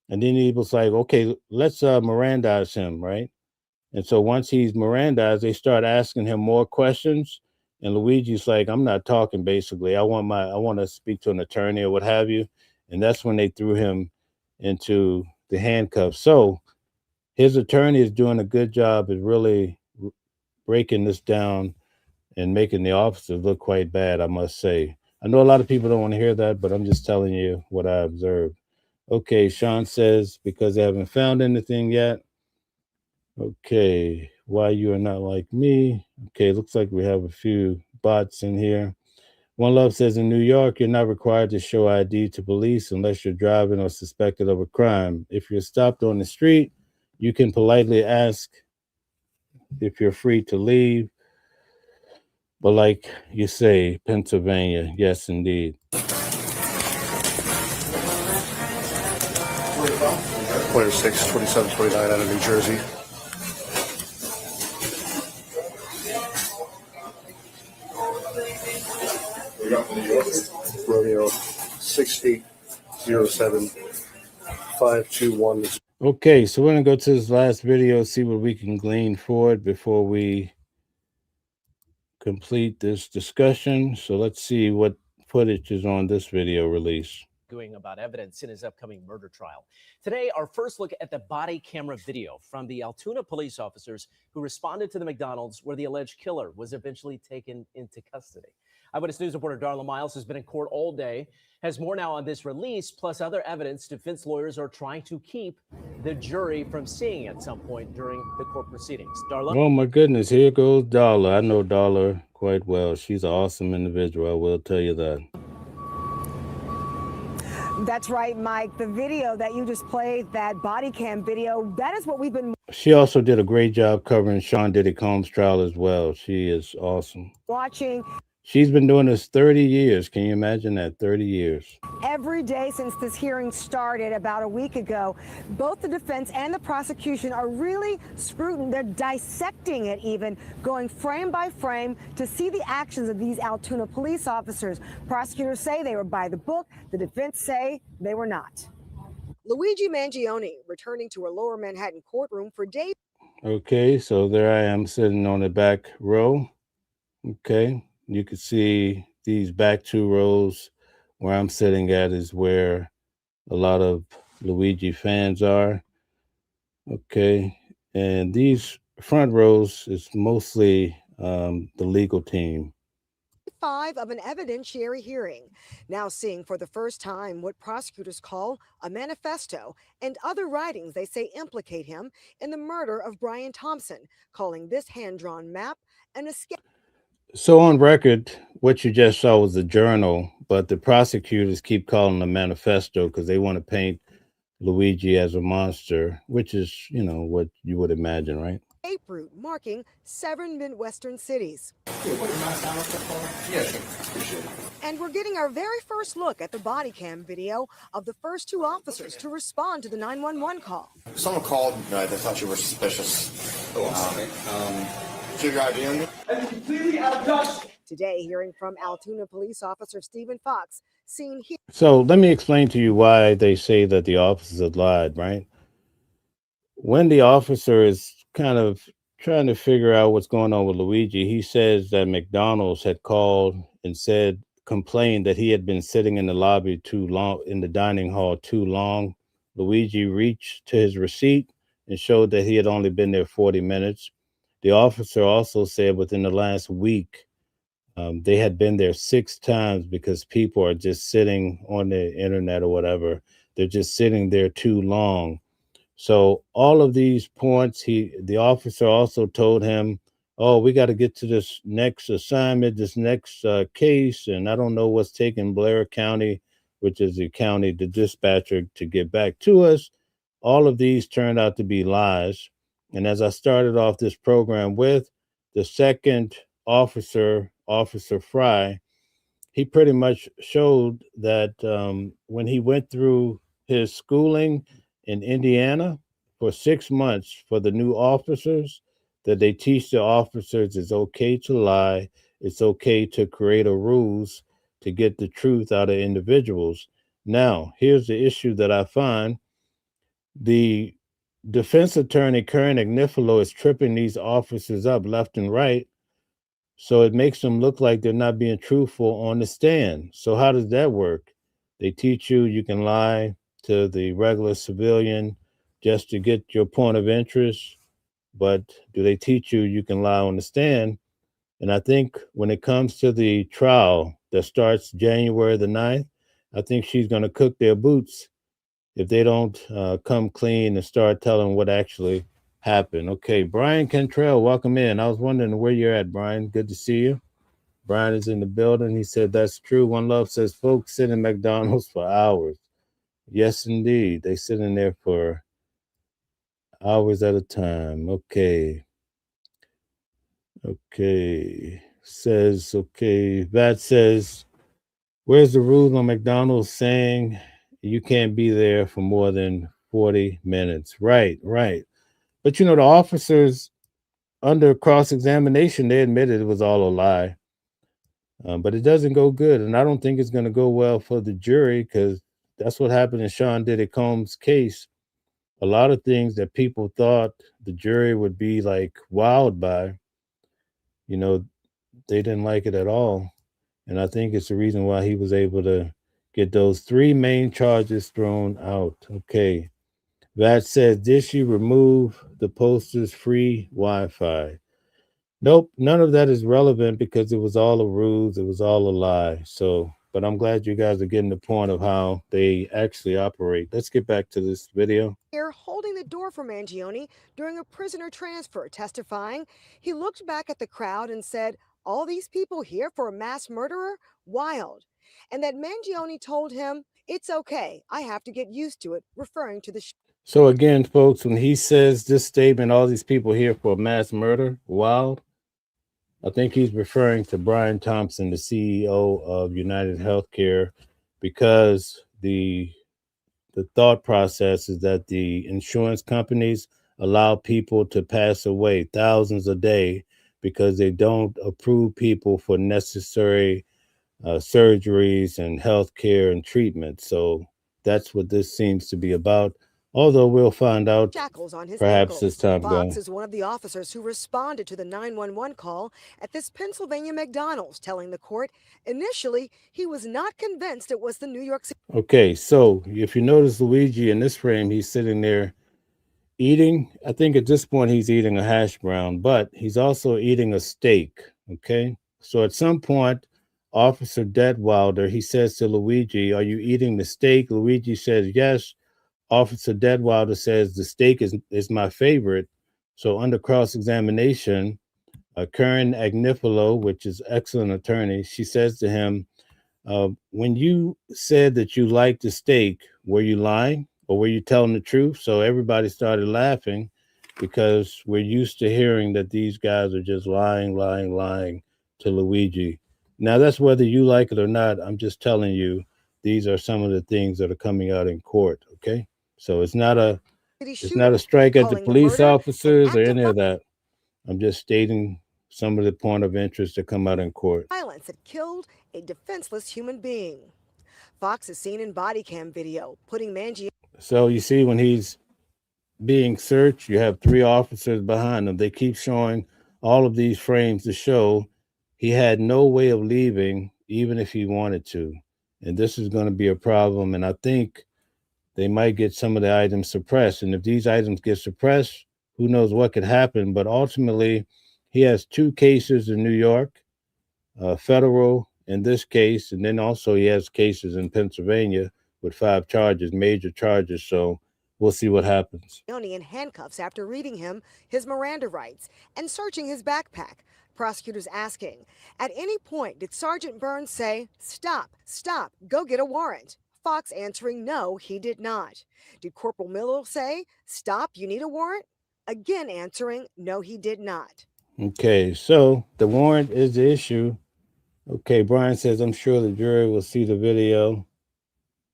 And then he was like, okay, let's Mirandize him, right? And so once he's Mirandized, they start asking him more questions. And Luigi's like, I'm not talking, basically. I want to speak to an attorney or what have you. And that's when they threw him into the handcuffs. So his attorney is doing a good job at really breaking this down and making the officers look quite bad, I must say. I know a lot of people don't want to hear that, but I'm just telling you what I observed. Okay, Sean says, because they haven't found anything yet. Okay, why you are not like me. Okay, looks like we have a few bots in here. One Love says, in New York, you're not required to show ID to police unless you're driving or suspected of a crime. If you're stopped on the street, you can politely ask if you're free to leave. But like you say, Pennsylvania, yes, indeed. 26, 27, 29 out of New Jersey. Romeo 6007 521. Okay, so we're gonna go to this last video, see what we can glean for it before we complete this discussion. So let's see what footage is on this video release. About evidence in his upcoming murder trial. Today, our first look at the body camera video from the Altoona police officers who responded to the McDonald's where the alleged killer was eventually taken into custody. Eyewitness News reporter Darla Miles has been in court all day, has more now on this release, plus other evidence defense lawyers are trying to keep the jury from seeing at some point during the court proceedings. Darla? Oh my goodness, here goes Darla. I know Darla quite well. She's an awesome individual, I will tell you that. That's right, Mike. The video that you just played, that body cam video, that is what we've been... She also did a great job covering Sean Diddy Combs' trial as well. She is awesome. Watching She's been doing this 30 years. Can you imagine that? 30 years. Every day since this hearing started about a week ago, both the defense and the prosecution are really scrutinizing, they're dissecting it even, going frame by frame to see the actions of these Altoona police officers. Prosecutors say they were by the book. The defense say they were not. Luigi Mangione returning to a lower Manhattan courtroom for days. Okay, so there I am sitting on the back row. Okay, you can see these back two rows where I'm sitting at is where a lot of Luigi fans are. Okay, and these front rows is mostly the legal team. 5 of an evidentiary hearing, now seeing for the first time what prosecutors call a manifesto and other writings they say implicate him in the murder of Brian Thompson, calling this hand-drawn map an escape. So on record, what you just saw was a journal, but the prosecutors keep calling it a manifesto because they want to paint Luigi as a monster, which is, you know, what you would imagine, right? Escape route marking 7 Midwestern cities. Yeah, sure. Appreciate it. And we're getting our very first look at the body cam video of the first 2 officers to respond to the 911 call. Someone called. They thought you were suspicious. Oh, I'm sorry. Do you have your ID on you? I'm completely out of touch. Today, hearing from Altoona police officer Stephen Fox, seen here. So let me explain to you why they say that the officer lied, right? When the officer is kind of trying to figure out what's going on with Luigi, he says that McDonald's had called and complained that he had been sitting in the lobby too long, in the dining hall too long. Luigi reached to his receipt and showed that he had only been there 40 minutes. The officer also said within the last week, they had been there 6 times because people are just sitting on the internet or whatever. They're just sitting there too long. So all of these points, the officer also told him, "Oh, we got to get to this next assignment, this next case, and I don't know what's taking Blair County, which is the county, the dispatcher, to get back to us." All of these turned out to be lies. And as I started off this program with, the second officer, Officer Fry, he pretty much showed that when he went through his schooling in Indiana for 6 months for the new officers, that they teach the officers it's okay to lie, it's okay to create a ruse to get the truth out of individuals. Now, here's the issue that I find. The defense attorney, Karen Agnifilo, is tripping these officers up left and right. So it makes them look like they're not being truthful on the stand. So how does that work? They teach you can lie to the regular civilian just to get your point of interest, but do they teach you can lie on the stand? And I think when it comes to the trial that starts January the 9th, I think she's going to cook their boots if they don't come clean and start telling what actually happened. Okay, Brian Cantrell, welcome in. I was wondering where you're at, Brian. Good to see you. Brian is in the building. He said that's true. One Love says folks sit in McDonald's for hours. Yes, indeed. They sit in there for hours at a time. Okay. Says, okay. That says, where's the rule on McDonald's saying you can't be there for more than 40 minutes? Right. But the officers under cross-examination, they admitted it was all a lie. But it doesn't go good. And I don't think it's going to go well for the jury because that's what happened in Sean Diddy Combs' case. A lot of things that people thought the jury would be like wowed by, they didn't like it at all. And I think it's the reason why he was able to get those 3 main charges thrown out. Okay. That says, did she remove the poster's free Wi-Fi? Nope, none of that is relevant because it was all a ruse. It was all a lie. So, but I'm glad you guys are getting the point of how they actually operate. Let's get back to this video. Here, holding the door for Mangione during a prisoner transfer, testifying, he looked back at the crowd and said, "All these people here for a mass murderer? Wild." And that Mangione told him, "It's okay. I have to get used to it," referring to the So again, folks, when he says this statement, all these people here for a mass murder, wild, I think he's referring to Brian Thompson, the CEO of United Healthcare, because the thought process is that the insurance companies allow people to pass away, thousands a day, because they don't approve people for necessary surgeries and health care and treatment. So that's what this seems to be about. Although we'll find out Shackles on his perhaps ankles. as time Fox goes. is one of the officers who responded to the 911 call at this Pennsylvania McDonald's, telling the court initially he was not convinced it was the New York City. Okay, so if you notice Luigi in this frame, he's sitting there eating. I think at this point he's eating a hash brown, but he's also eating a steak. Okay, so at some point, Officer Detwilder, he says to Luigi, "Are you eating the steak?" Luigi says, "Yes." Officer Detwilder says, "The steak is my favorite." So under cross examination, Karen Agnifilo, which is excellent attorney, she says to him, when you said that you liked the steak, were you lying or were you telling the truth? So everybody started laughing because we're used to hearing that these guys are just lying, lying, lying to Luigi. Now, that's whether you like it or not. I'm just telling you, these are some of the things that are coming out in court. Okay. So it's not a strike at the calling the police murder an officers or act of any of that. I'm just stating some of the point of interest that come out in court. violence that killed a defenseless human being. Fox is seen in body cam video putting Mangione. So you see, when he's being searched, you have 3 officers behind him. They keep showing all of these frames to show he had no way of leaving, even if he wanted to. And this is going to be a problem. And I think they might get some of the items suppressed. And if these items get suppressed, who knows what could happen. But ultimately, he has 2 cases in New York, federal in this case, and then also he has cases in Pennsylvania with 5 charges, major charges. So we'll see what happens. In handcuffs after reading him his Miranda rights and searching his backpack. Prosecutors asking, at any point did Sergeant Burns say, "Stop, stop, go get a warrant"? Fox answering, no, he did not. Did Corporal Miller say, "Stop, you need a warrant"? Again answering, no, he did not. Okay, so the warrant is the issue. Okay, Brian says, I'm sure the jury will see the video.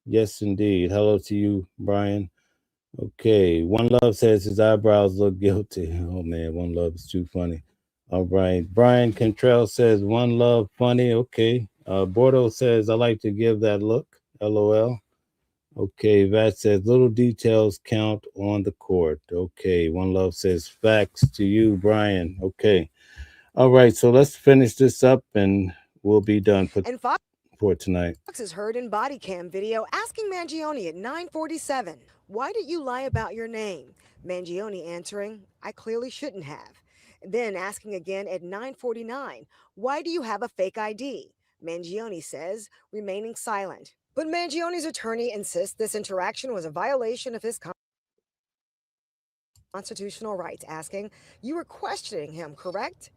Yes, indeed. Hello to you, Brian. Okay, One Love says his eyebrows look guilty. Oh man, One Love is too funny. All right, Brian Cantrell says One Love funny. Okay, Bordeaux says I like to give that look. LOL. Okay, Vat says little details count on the court. Okay, One Love says facts to you, Brian. Okay, all right. So let's finish this up and we'll be done for tonight. Fox is heard in body cam video asking Mangione at 9:47, "Why did you lie about your name?" Mangione answering, "I clearly shouldn't have." Then asking again at 9:49, "Why do you have a fake ID?" Mangione says, remaining silent. But Mangione's attorney insists this interaction was a violation of his constitutional rights, asking, "You were questioning him, correct?"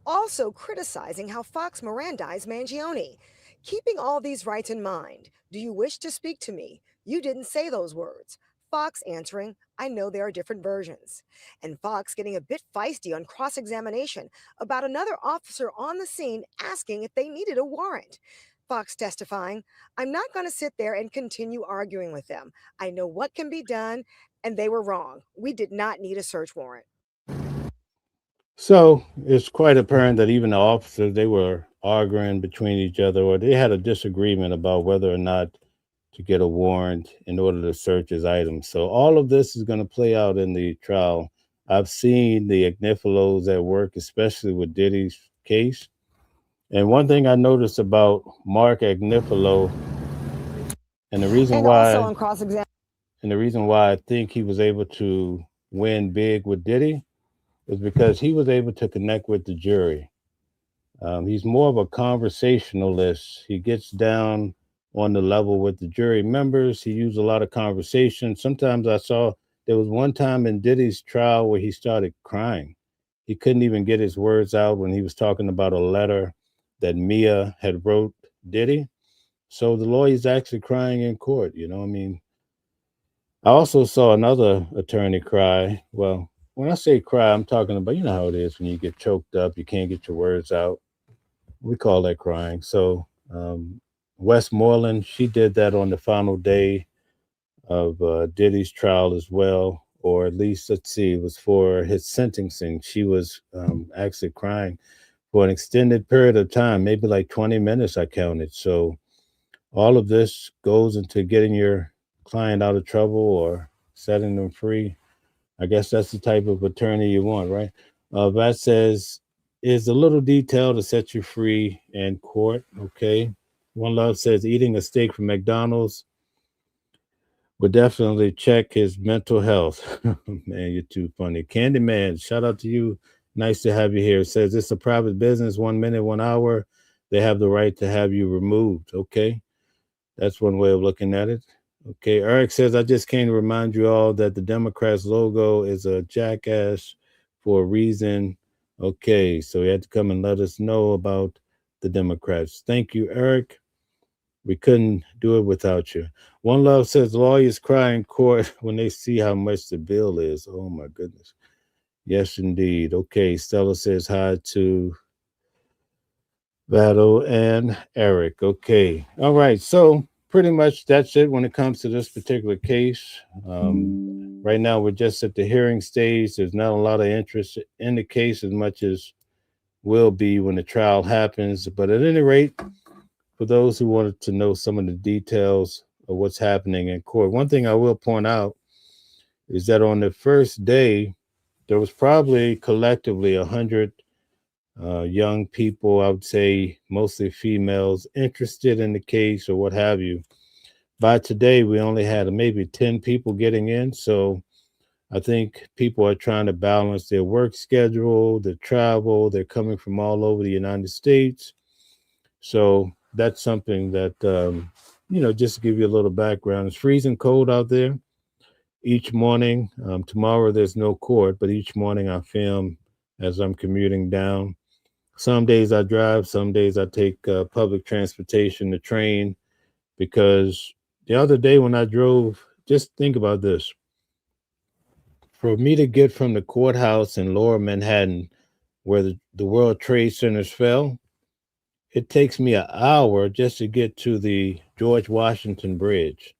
Also criticizing how Fox Mirandized Mangione. Keeping all these rights in mind, do you wish to speak to me? You didn't say those words. Fox answering, I know there are different versions. And Fox getting a bit feisty on cross-examination about another officer on the scene asking if they needed a warrant. Fox testifying, I'm not going to sit there and continue arguing with them. I know what can be done, and they were wrong. We did not need a search warrant. So it's quite apparent that even the officers, they were arguing between each other, or they had a disagreement about whether or not to get a warrant in order to search his items. So all of this is going to play out in the trial. I've seen the Agnifilos at work, especially with Diddy's case. And one thing I noticed about Mark Agnifilo, and the reason why I think he was able to win big with Diddy is because he was able to connect with the jury. He's more of a conversationalist. He gets down on the level with the jury members. He used a lot of conversation. Sometimes I saw there was one time in Diddy's trial where he started crying. He couldn't even get his words out when he was talking about a letter that Mia had wrote Diddy. So the lawyer's actually crying in court, you know. I mean, I also saw another attorney cry. Well, when I say cry, I'm talking about, you know how it is when you get choked up, you can't get your words out. We call that crying. So Westmoreland, she did that on the final day of Diddy's trial as well, or at least, let's see, it was for his sentencing. She was actually crying for an extended period of time, maybe like 20 minutes, I counted. So all of this goes into getting your client out of trouble or setting them free. I guess that's the type of attorney you want, right? That says, is a little detail to set you free in court. Okay. One Love says, eating a steak from McDonald's would definitely check his mental health. Man, you're too funny. Candyman, shout out to you. Nice to have you here. It says, it's a private business, 1 minute, 1 hour. They have the right to have you removed. Okay. That's one way of looking at it. Okay, Eric says, I just came to remind you all that the Democrats logo is a jackass for a reason. Okay, so he had to come and let us know about the Democrats. Thank you, Eric. We couldn't do it without you. One Love says, lawyers cry in court when they see how much the bill is. Oh, my goodness. Yes, indeed. Okay, Stella says hi to Vado and Eric. Okay. All right. So pretty much that's it when it comes to this particular case. Right now, we're just at the hearing stage. There's not a lot of interest in the case as much as will be when the trial happens. But at any rate, for those who wanted to know some of the details of what's happening in court, one thing I will point out is that on the first day, there was probably collectively 100 young people, I would say mostly females, interested in the case or what have you. By today, we only had maybe 10 people getting in. So I think people are trying to balance their work schedule, their travel. They're coming from all over the United States. So that's something that, just to give you a little background, it's freezing cold out there. Each morning, tomorrow there's no court, but each morning I film as I'm commuting down. Some days I drive, some days I take public transportation, the train, because the other day when I drove, just think about this. For me to get from the courthouse in Lower Manhattan, where the World Trade Centers fell, it takes me an hour just to get to the George Washington Bridge.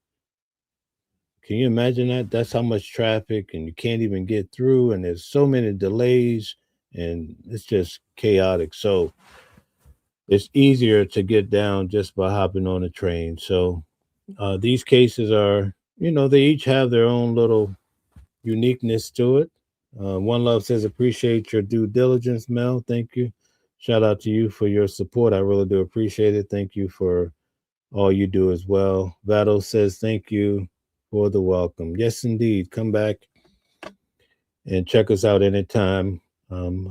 Can you imagine that? That's how much traffic, and you can't even get through, and there's so many delays, and it's just chaotic. So it's easier to get down just by hopping on a train. So these cases are, they each have their own little uniqueness to it. One Love says, appreciate your due diligence, Mel. Thank you. Shout out to you for your support. I really do appreciate it. Thank you for all you do as well. Vado says, thank you for the welcome. Yes, indeed. Come back and check us out anytime.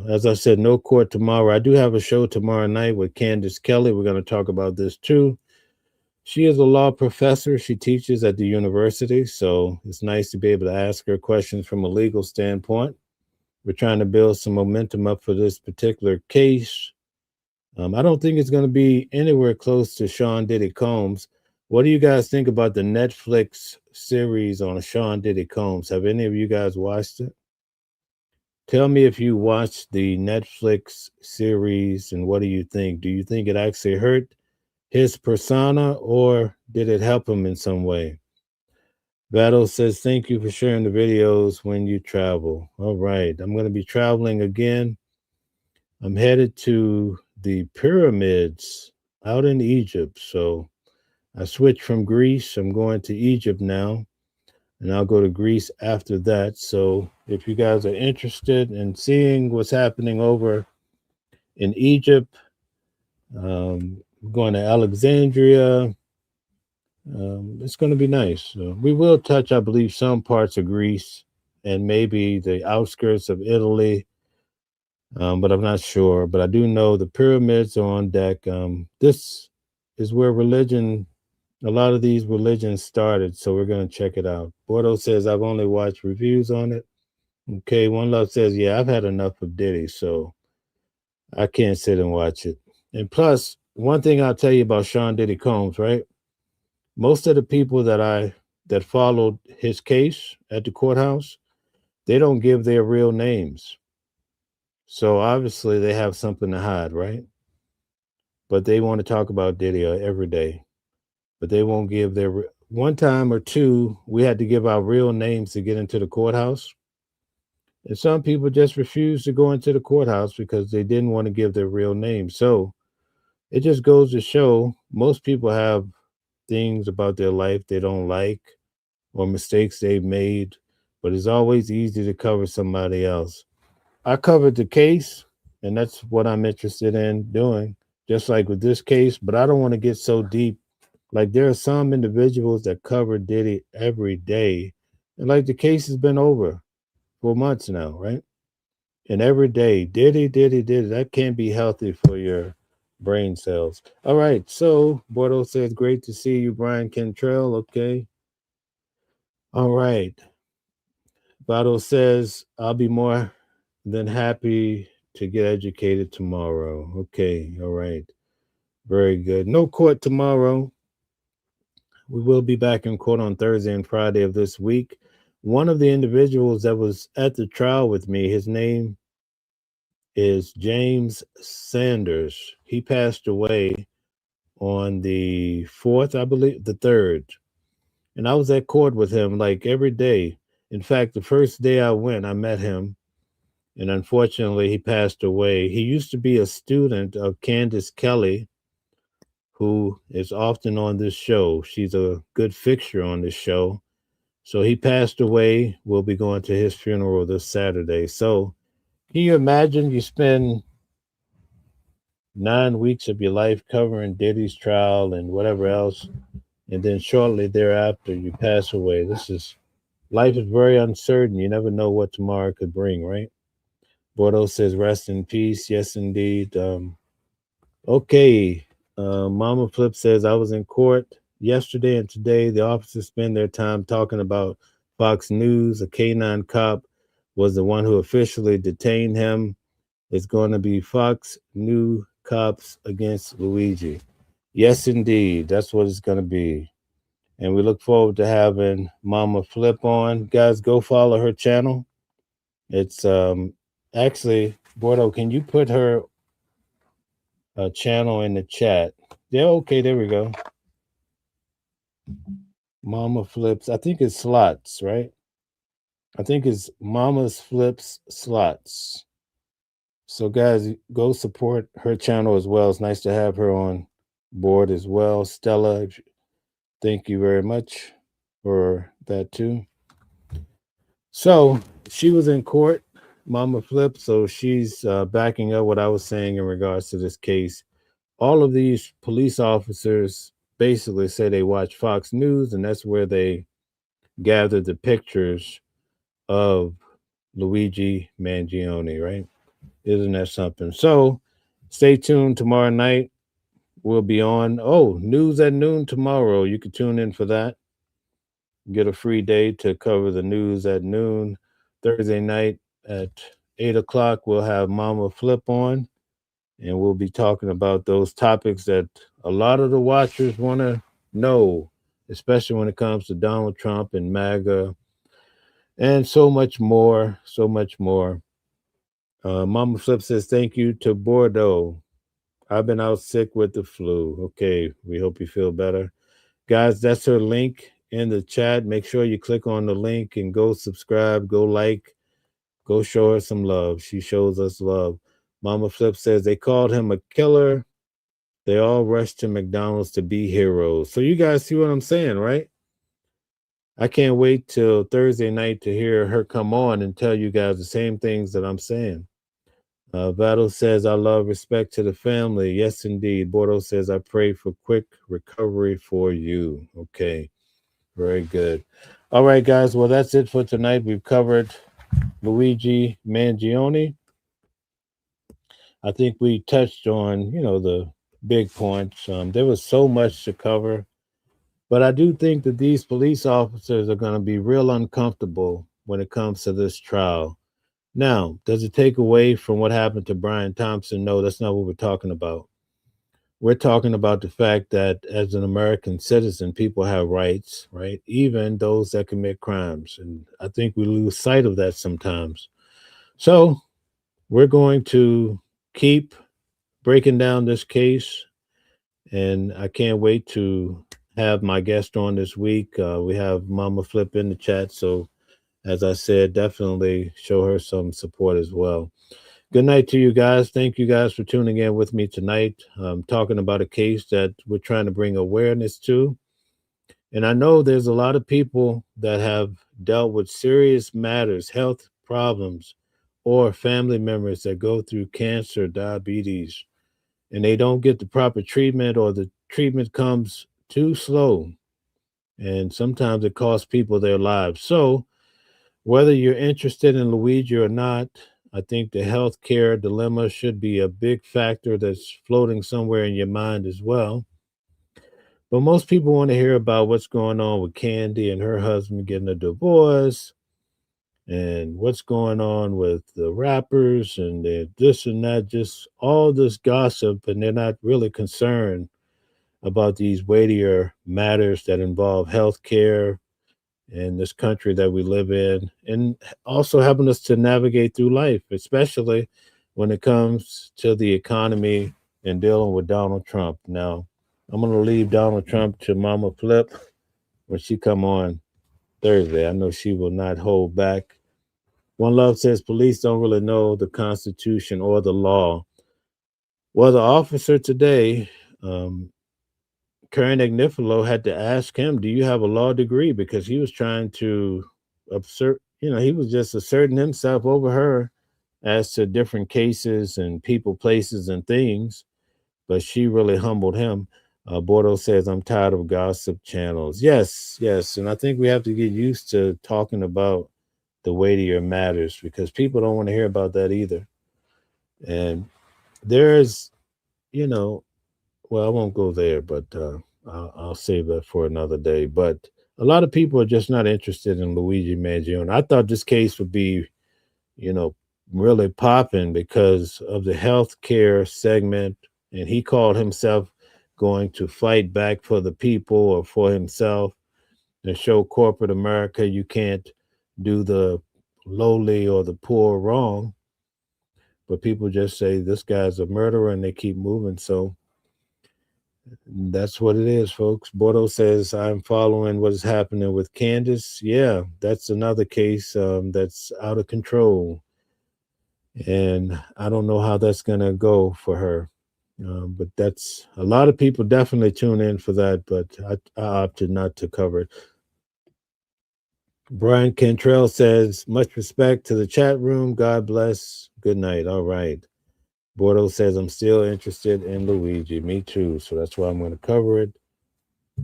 As I said, no court tomorrow. I do have a show tomorrow night with Candace Kelly. We're going to talk about this too. She is a law professor. She teaches at the university. So it's nice to be able to ask her questions from a legal standpoint. We're trying to build some momentum up for this particular case. I don't think it's going to be anywhere close to Sean Diddy Combs. What do you guys think about the Netflix series on Sean Diddy Combs? Have any of you guys watched it? Tell me if you watched the Netflix series and what do you think? Do you think it actually hurt his persona or did it help him in some way? Vado says, thank you for sharing the videos when you travel. All right. I'm going to be traveling again. I'm headed to the pyramids out in Egypt. So I switched from Greece. I'm going to Egypt now, and I'll go to Greece after that. So if you guys are interested in seeing what's happening over in Egypt, going to Alexandria, it's going to be nice. We will touch, I believe, some parts of Greece and maybe the outskirts of Italy, but I'm not sure. But I do know the pyramids are on deck. This is where a lot of these religions started, so we're going to check it out. Bordeaux says, I've only watched reviews on it. Okay, One Love says, yeah, I've had enough of Diddy, so I can't sit and watch it. And plus, one thing I'll tell you about Sean Diddy Combs, right? Most of the people that followed his case at the courthouse, they don't give their real names. So obviously they have something to hide, right? But they want to talk about Diddy every day. But they won't give their one time or two, we had to give our real names to get into the courthouse. And some people just refused to go into the courthouse because they didn't want to give their real name. So it just goes to show most people have things about their life they don't like or mistakes they've made, but it's always easy to cover somebody else. I covered the case, and that's what I'm interested in doing, just like with this case, but I don't want to get so deep. Like there are some individuals that cover Diddy every day, and like the case has been over for months now, right? And every day, Diddy, Diddy, Diddy, that can't be healthy for your brain cells. All right, so Bordeaux says, great to see you, Brian Cantrell. Okay. All right. Vado says, I'll be more than happy to get educated tomorrow. Okay, all right. Very good. No court tomorrow. We will be back in court on Thursday and Friday of this week. One of the individuals that was at the trial with me, his name is James Sanders. He passed away on the 4th, I believe, the 3rd. And I was at court with him like every day. In fact, the first day I went, I met him. And unfortunately, he passed away. He used to be a student of Candace Kelly, who is often on this show. She's a good fixture on this show. So he passed away. We'll be going to his funeral this Saturday. So can you imagine you spend 9 weeks of your life covering Diddy's trial and whatever else, and then shortly thereafter you pass away? Life is very uncertain. You never know what tomorrow could bring, right? Bordeaux says, rest in peace. Yes, indeed. Okay. Mama Flip says, I was in court yesterday and today. The officers spend their time talking about Fox News. A K9 cop was the one who officially detained him. It's going to be Fox News cops against Luigi. Yes, indeed. That's what it's going to be. And we look forward to having Mama Flip on. Guys, go follow her channel. It's actually, Bordeaux, can you put her channel in the chat? Yeah, okay, there we go. Mama Flips. I think it's Slots, right? I think it's Mama's Flips Slots. So guys, go support her channel as well. It's nice to have her on board as well. Stella, thank you very much for that too. So she was in court, Mama Flip, so she's backing up what I was saying in regards to this case. All of these police officers basically say they watch Fox News, and that's where they gathered the pictures of Luigi Mangione, right? Isn't that something? So stay tuned tomorrow night. We'll be on. Oh, news at noon tomorrow. You can tune in for that. Get a free day to cover the news at noon. Thursday night at 8 o'clock, we'll have Mama Flip on, and we'll be talking about those topics that a lot of the watchers want to know, especially when it comes to Donald Trump and MAGA and so much more, so much more. Mama Flip says, thank you to Bordeaux. I've been out sick with the flu. Okay, we hope you feel better. Guys, that's her link in the chat. Make sure you click on the link and go subscribe, go like, go show her some love. She shows us love. Mama Flip says they called him a killer. They all rushed to McDonald's to be heroes. So you guys see what I'm saying, right? I can't wait till Thursday night to hear her come on and tell you guys the same things that I'm saying. Vado says, I love respect to the family. Yes, indeed. Bordeaux says, I pray for quick recovery for you. Okay. Very good. All right, guys. Well, that's it for tonight. We've covered Luigi Mangione. I think we touched on, the big points. There was so much to cover, but I do think that these police officers are going to be real uncomfortable when it comes to this trial. Now, does it take away from what happened to Brian Thompson? No, that's not what we're talking about. we're talking about the fact that as an American citizen, people have rights, right? Even those that commit crimes. And I think we lose sight of that sometimes. So we're going to keep breaking down this case, and I can't wait to have my guest on this week. We have Mama Flip in the chat. So as I said, definitely show her some support as well. Good night to you guys. Thank you guys for tuning in with me tonight. Talking about a case that we're trying to bring awareness to. And I know there's a lot of people that have dealt with serious matters, health problems, or family members that go through cancer, diabetes, and they don't get the proper treatment, or the treatment comes too slow. And sometimes it costs people their lives. So whether you're interested in Luigi or not, I think the healthcare dilemma should be a big factor that's floating somewhere in your mind as well. But most people want to hear about what's going on with Candy and her husband getting a divorce, and what's going on with the rappers and this and that, just all this gossip, and they're not really concerned about these weightier matters that involve healthcare in this country that we live in, and also helping us to navigate through life, especially when it comes to the economy and dealing with Donald Trump. Now, I'm going to leave Donald Trump to Mama Flip when she come on Thursday. I know she will not hold back. One Love says police don't really know the Constitution or the law. Well, the officer today, Karen Agnifilo, had to ask him, do you have a law degree? Because he was trying to assert, he was just asserting himself over her as to different cases and people, places, and things. But she really humbled him. Bordeaux says, I'm tired of gossip channels. Yes. And I think we have to get used to talking about the weightier matters, because people don't want to hear about that either. And there's, well, I won't go there, but I'll save that for another day. But a lot of people are just not interested in Luigi Mangione. I thought this case would be, really popping because of the healthcare segment. And he called himself going to fight back for the people, or for himself, and show corporate America you can't do the lowly or the poor wrong. But people just say this guy's a murderer, and they keep moving. So that's what it is, folks. Bordeaux says, I'm following what is happening with Candace. Yeah, that's another case that's out of control. And I don't know how that's going to go for her. But that's a lot of people definitely tune in for that, but I opted not to cover it. Brian Cantrell says, much respect to the chat room. God bless. Good night. All right. Bordeaux says, I'm still interested in Luigi. Me too. So that's why I'm going to cover it,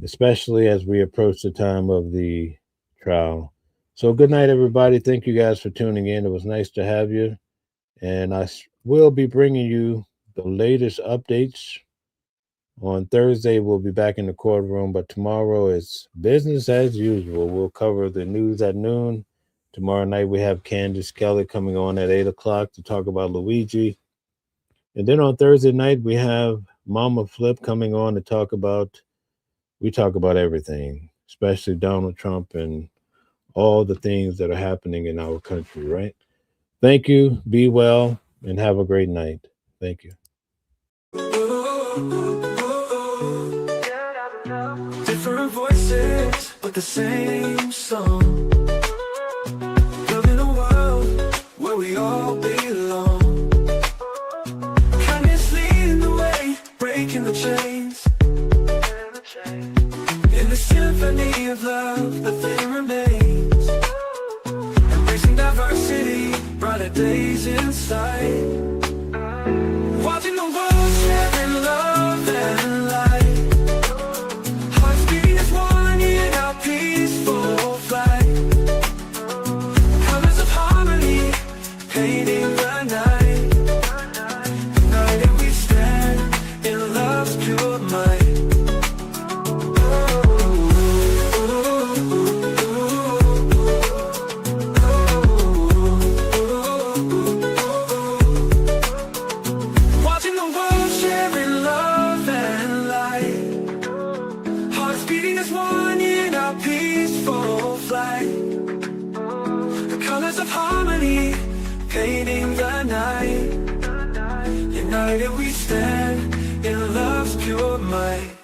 especially as we approach the time of the trial. So good night, everybody. Thank you guys for tuning in. It was nice to have you. And I will be bringing you the latest updates. On Thursday, we'll be back in the courtroom, but tomorrow is business as usual. We'll cover the news at noon. Tomorrow night, we have Candace Kelly coming on at 8 o'clock to talk about Luigi. And then on Thursday night, we have Mama Flip coming on to talk about everything, especially Donald Trump and all the things that are happening in our country, right? Thank you. Be well and have a great night. Thank you. Different voices, but the same song. Living a world where we all belong. Kindness leading the way, breaking the chains. In the symphony of love, the thing remains. Embracing diversity, brighter days in sight. Watching the world sharing love and light. Hearts beat as one in our peaceful flight. Colors of harmony, painting the night. United we stand in love's pure might. of harmony, painting the night. United we stand in love's pure might.